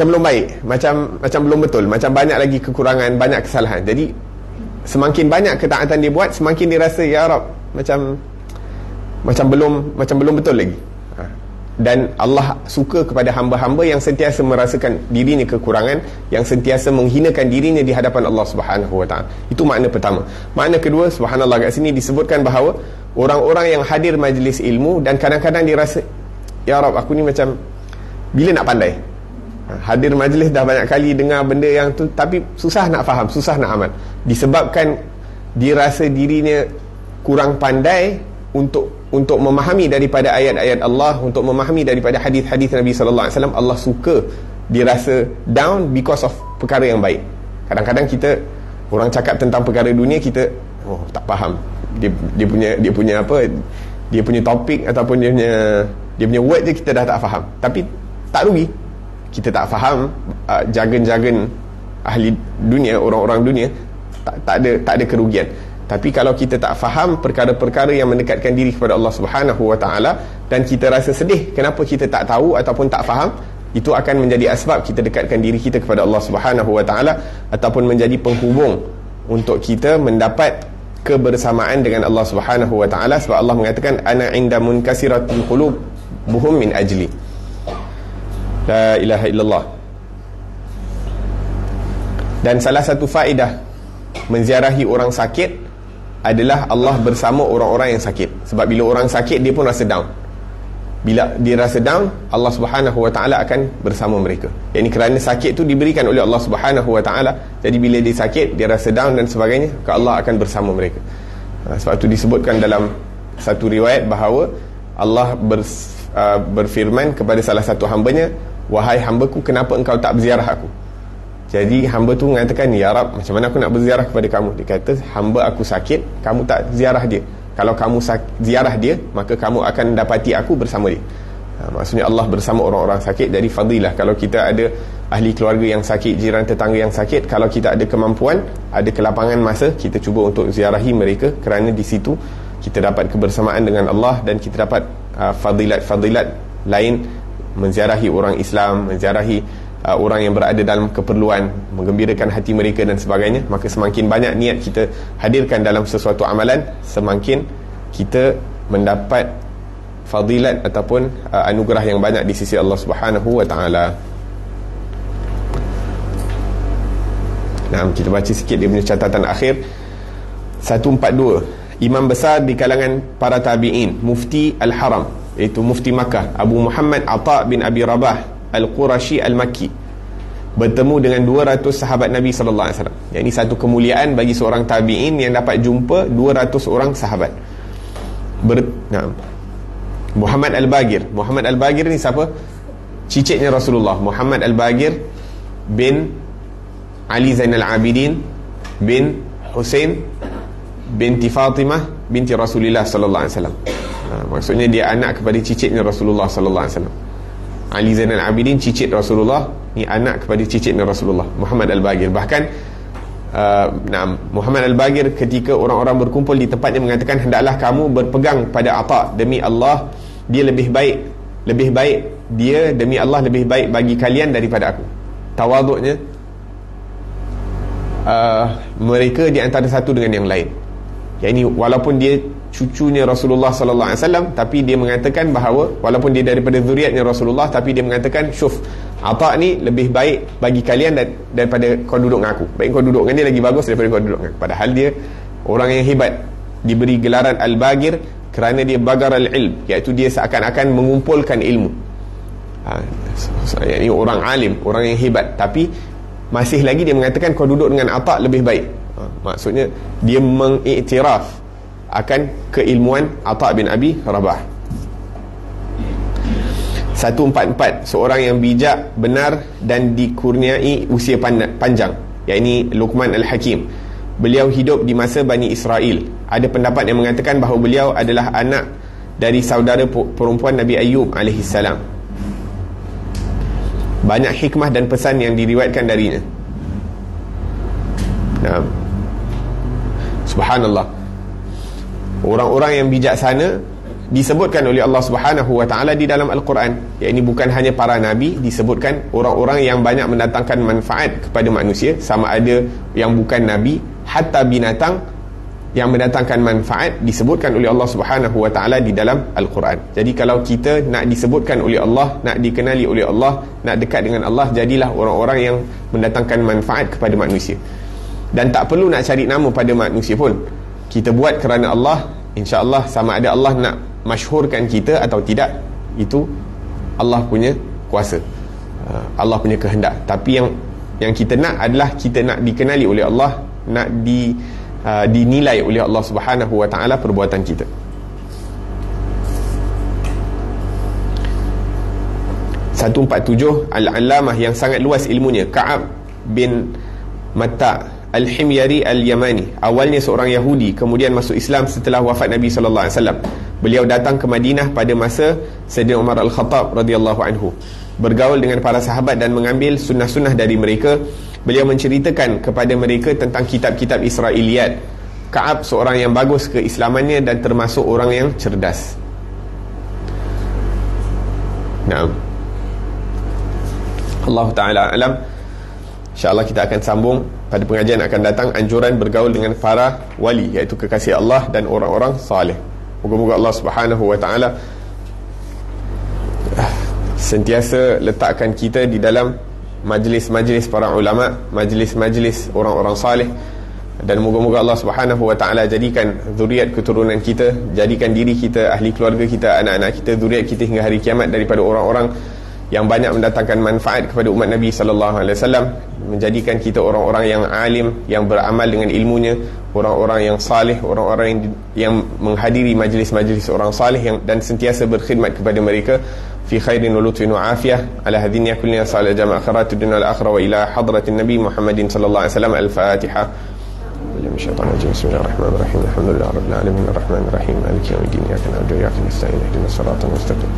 belum baik, macam belum betul, macam banyak lagi kekurangan, banyak kesalahan. Jadi semakin banyak ketaatan dia buat, semakin dia rasa, ya Rab, macam belum betul lagi. Dan Allah suka kepada hamba-hamba yang sentiasa merasakan dirinya kekurangan, yang sentiasa menghinakan dirinya di hadapan Allah Subhanahu wa taala. Itu makna pertama. Makna kedua, subhanallah, kat sini disebutkan bahawa orang-orang yang hadir majlis ilmu dan kadang-kadang dia rasa, ya Rab, aku ni macam bila nak pandai. Hadir majlis dah banyak kali dengar benda yang tu, tapi susah nak faham, susah nak amal, disebabkan dia rasa dirinya kurang pandai untuk memahami daripada ayat-ayat Allah, untuk memahami daripada hadis-hadis Nabi sallallahu alaihi wasallam. Allah suka dia rasa down because of perkara yang baik. Kadang-kadang kita orang cakap tentang perkara dunia, kita tak faham dia punya topik ataupun dia punya word je, kita dah tak faham. Tapi tak rugi, kita tak faham jargon-jargon ahli dunia, orang-orang dunia, tak ada kerugian. Tapi kalau kita tak faham perkara-perkara yang mendekatkan diri kepada Allah Subhanahu wa taala, dan kita rasa sedih kenapa kita tak tahu ataupun tak faham, itu akan menjadi asbab kita dekatkan diri kita kepada Allah Subhanahu wa taala, ataupun menjadi penghubung untuk kita mendapat kebersamaan dengan Allah Subhanahu wa taala. Sebab Allah mengatakan, ana inda munkasiratul qulub buhum min ajli. La ilaha illallah. Dan salah satu faedah menziarahi orang sakit adalah Allah bersama orang-orang yang sakit. Sebab bila orang sakit, dia pun rasa down. Bila dia rasa down, Allah Subhanahu wa ta'ala akan bersama mereka. Yang ini kerana sakit tu diberikan oleh Allah Subhanahu wa ta'ala. Jadi bila dia sakit, dia rasa down dan sebagainya, maka Allah akan bersama mereka. Sebab tu disebutkan dalam satu riwayat bahawa Allah berfirman kepada salah satu hambanya, wahai hambaku, kenapa engkau tak berziarah aku? Jadi hamba tu mengatakan, ya Rab, macam mana aku nak berziarah kepada kamu? Dia kata, hamba aku sakit, kamu tak ziarah dia. Kalau kamu ziarah dia, maka kamu akan dapati aku bersama dia. Maksudnya Allah bersama orang-orang sakit. Jadi fadilah, kalau kita ada ahli keluarga yang sakit, jiran tetangga yang sakit, kalau kita ada kemampuan, ada kelapangan masa, kita cuba untuk ziarahi mereka, kerana di situ kita dapat kebersamaan dengan Allah, dan kita dapat fadilat-fadilat lain, menziarahi orang Islam, menziarahi orang yang berada dalam keperluan, menggembirakan hati mereka dan sebagainya. Maka semakin banyak niat kita hadirkan dalam sesuatu amalan, semakin kita mendapat fadilat ataupun anugerah yang banyak di sisi Allah Subhanahu wa ta'ala. Nah, kita baca sikit dia punya catatan akhir. 142, imam besar di kalangan para tabi'in, mufti Al-Haram, iaitu mufti Makkah, Abu Muhammad Atha bin Abi Rabah Al-Qurashi Al-Makki. bertemu dengan 200 sahabat Nabi sallallahu alaihi wasallam. Yang ini satu kemuliaan bagi seorang tabi'in yang dapat jumpa 200 orang sahabat. Muhammad Al-Bagir. Muhammad Al-Bagir ni siapa? Cicitnya Rasulullah. Muhammad Al-Bagir bin Ali Zainal Abidin bin Husain binti Fatimah binti Rasulullah sallallahu alaihi wasallam. Maksudnya dia anak kepada cicitnya Rasulullah sallallahu alaihi wasallam. Ali Zainal Abidin cicit Rasulullah, ni anak kepada cicitnya Rasulullah, Muhammad Al-Bagir. Bahkan Muhammad Al-Bagir ketika orang-orang berkumpul di tempatnya mengatakan, hendaklah kamu berpegang pada Ata, demi Allah dia lebih baik dia, demi Allah lebih baik bagi kalian daripada aku. Tawaduknya mereka di antara satu dengan yang lain. Yang ini walaupun dia cucunya Rasulullah sallallahu alaihi wasallam, tapi dia mengatakan bahawa walaupun dia daripada zuriatnya Rasulullah, tapi dia mengatakan, syuf, Ata ni lebih baik bagi kalian daripada kau duduk dengan aku. Baik kau duduk dengan dia lagi bagus daripada kau duduk dengan aku. Padahal dia orang yang hebat, diberi gelaran Al-Bagir kerana dia bagar al-ilm, iaitu dia seakan-akan mengumpulkan ilmu. Ini orang alim, orang yang hebat, tapi masih lagi dia mengatakan kau duduk dengan Ata lebih baik. Maksudnya dia mengiktiraf akan keilmuan Ata bin Abi Rabah. 144, seorang yang bijak, benar dan dikurniai usia panjang, yakni Luqman Al-Hakim. Beliau hidup di masa Bani Israel. Ada pendapat yang mengatakan bahawa beliau adalah anak dari saudara perempuan Nabi Ayyub alaihissalam. Banyak hikmah dan pesan yang diriwayatkan darinya. Subhanallah, orang-orang yang bijaksana disebutkan oleh Allah Subhanahu wa taala di dalam Al-Quran. Ini bukan hanya para nabi, disebutkan orang-orang yang banyak mendatangkan manfaat kepada manusia, sama ada yang bukan nabi, hatta binatang yang mendatangkan manfaat disebutkan oleh Allah Subhanahu wa taala di dalam Al-Quran. Jadi kalau kita nak disebutkan oleh Allah, nak dikenali oleh Allah, nak dekat dengan Allah, jadilah orang-orang yang mendatangkan manfaat kepada manusia. Dan tak perlu nak cari nama pada manusia pun, kita buat kerana Allah, insya-Allah, sama ada Allah nak masyhurkan kita atau tidak, itu Allah punya kuasa, Allah punya kehendak. Tapi yang kita nak adalah kita nak dikenali oleh Allah, nak dinilai oleh Allah Subhanahu wa taala perbuatan kita. Satu 147, Al-Allamah yang sangat luas ilmunya, Ka'ab bin Matta' Al-Himyari Al-Yamani. Awalnya seorang Yahudi, kemudian masuk Islam setelah wafat Nabi sallallahu alaihi wasallam. Beliau datang ke Madinah pada masa Sayyidina Umar Al-Khattab radhiyallahu anhu, bergaul dengan para sahabat dan mengambil sunnah-sunnah dari mereka. Beliau menceritakan kepada mereka tentang kitab-kitab Israiliyat. Ka'ab seorang yang bagus keislamannya dan termasuk orang yang cerdas. Allah Ta'ala alam. InsyaAllah kita akan sambung pada pengajian akan datang, anjuran bergaul dengan para wali, iaitu kekasih Allah dan orang-orang salih. Moga-moga Allah Subhanahu wa ta'ala sentiasa letakkan kita di dalam majlis-majlis para ulama, majlis-majlis orang-orang salih, dan moga-moga Allah Subhanahu wa ta'ala jadikan zuriat keturunan kita, jadikan diri kita, ahli keluarga kita, anak-anak kita, zuriat kita hingga hari kiamat daripada orang-orang yang banyak mendatangkan manfaat kepada umat Nabi sallallahu alaihi wasallam, menjadikan kita orang-orang yang alim, yang beramal dengan ilmunya, orang-orang yang salih, orang-orang yang menghadiri majlis-majlis orang salih dan sentiasa berkhidmat kepada mereka fi khairin wa lutfin wa afiyah ala hadhihi kullina salih jama' akhiratud dunya wal akhirah wa ila hadratin nabi Muhammadin sallallahu alaihi wasallam. Al-Fatihah. Bismillahirrahmanirrahim. Alhamdulillah rabbil alamin arrahmanir rahim maliki yaumiddin iyyaka na'budu wa iyyaka nasta'in ihdinas siratal mustaqim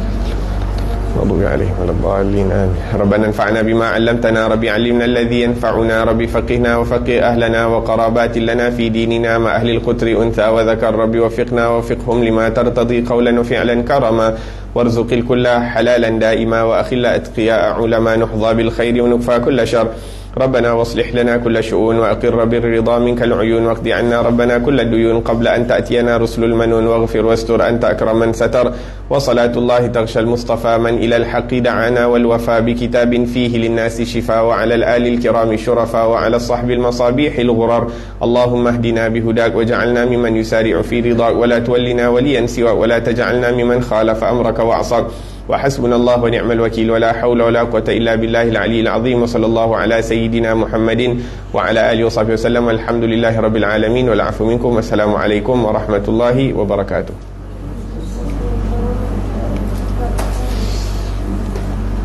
مغضوب عليهم ولا الضالين آمين. ربنا انفعنا بما علمتنا ربي علمنا الذي ينفعنا ربي فقهنا وفقه أهلنا وقرابات لنا في ديننا مع أهل القتر أنثى وذكر ربي وفقنا وفقهم لما ترتضي قولا وفعلا كرما وارزق الكل حلالا دائما وأخلا أتقياء علماء نحظى بالخير ونكفى كل شر ربنا واصلح لنا كل شؤون وأقر بالرضا منك العيون واقض عنا ربنا كل الديون قبل أن تأتينا رسل المنون واغفر واستر أنت أكرم من ستر وصلاة الله تغشى المصطفى من إلى الحق دعانا والوفى بكتاب فيه للناس شفاء وعلى الآل الكرام الشرفاء وعلى الصحب المصابيح الغرر اللهم اهدنا بهداك وجعلنا ممن يسارع في رضاك ولا تولنا وليا سواك ولا تجعلنا ممن خالف أمرك وعصاك wa hasbunallahu wa ni'mal wakil wa la hawla wa la quwwata illa billahil aliyyil azim wa sallallahu ala sayyidina Muhammadin wa ala alihi wa sahbihi wasallam. Alhamdulillahi rabbil alamin wal 'afu minkum. Wassalamu alaikum warahmatullahi wabarakatuh.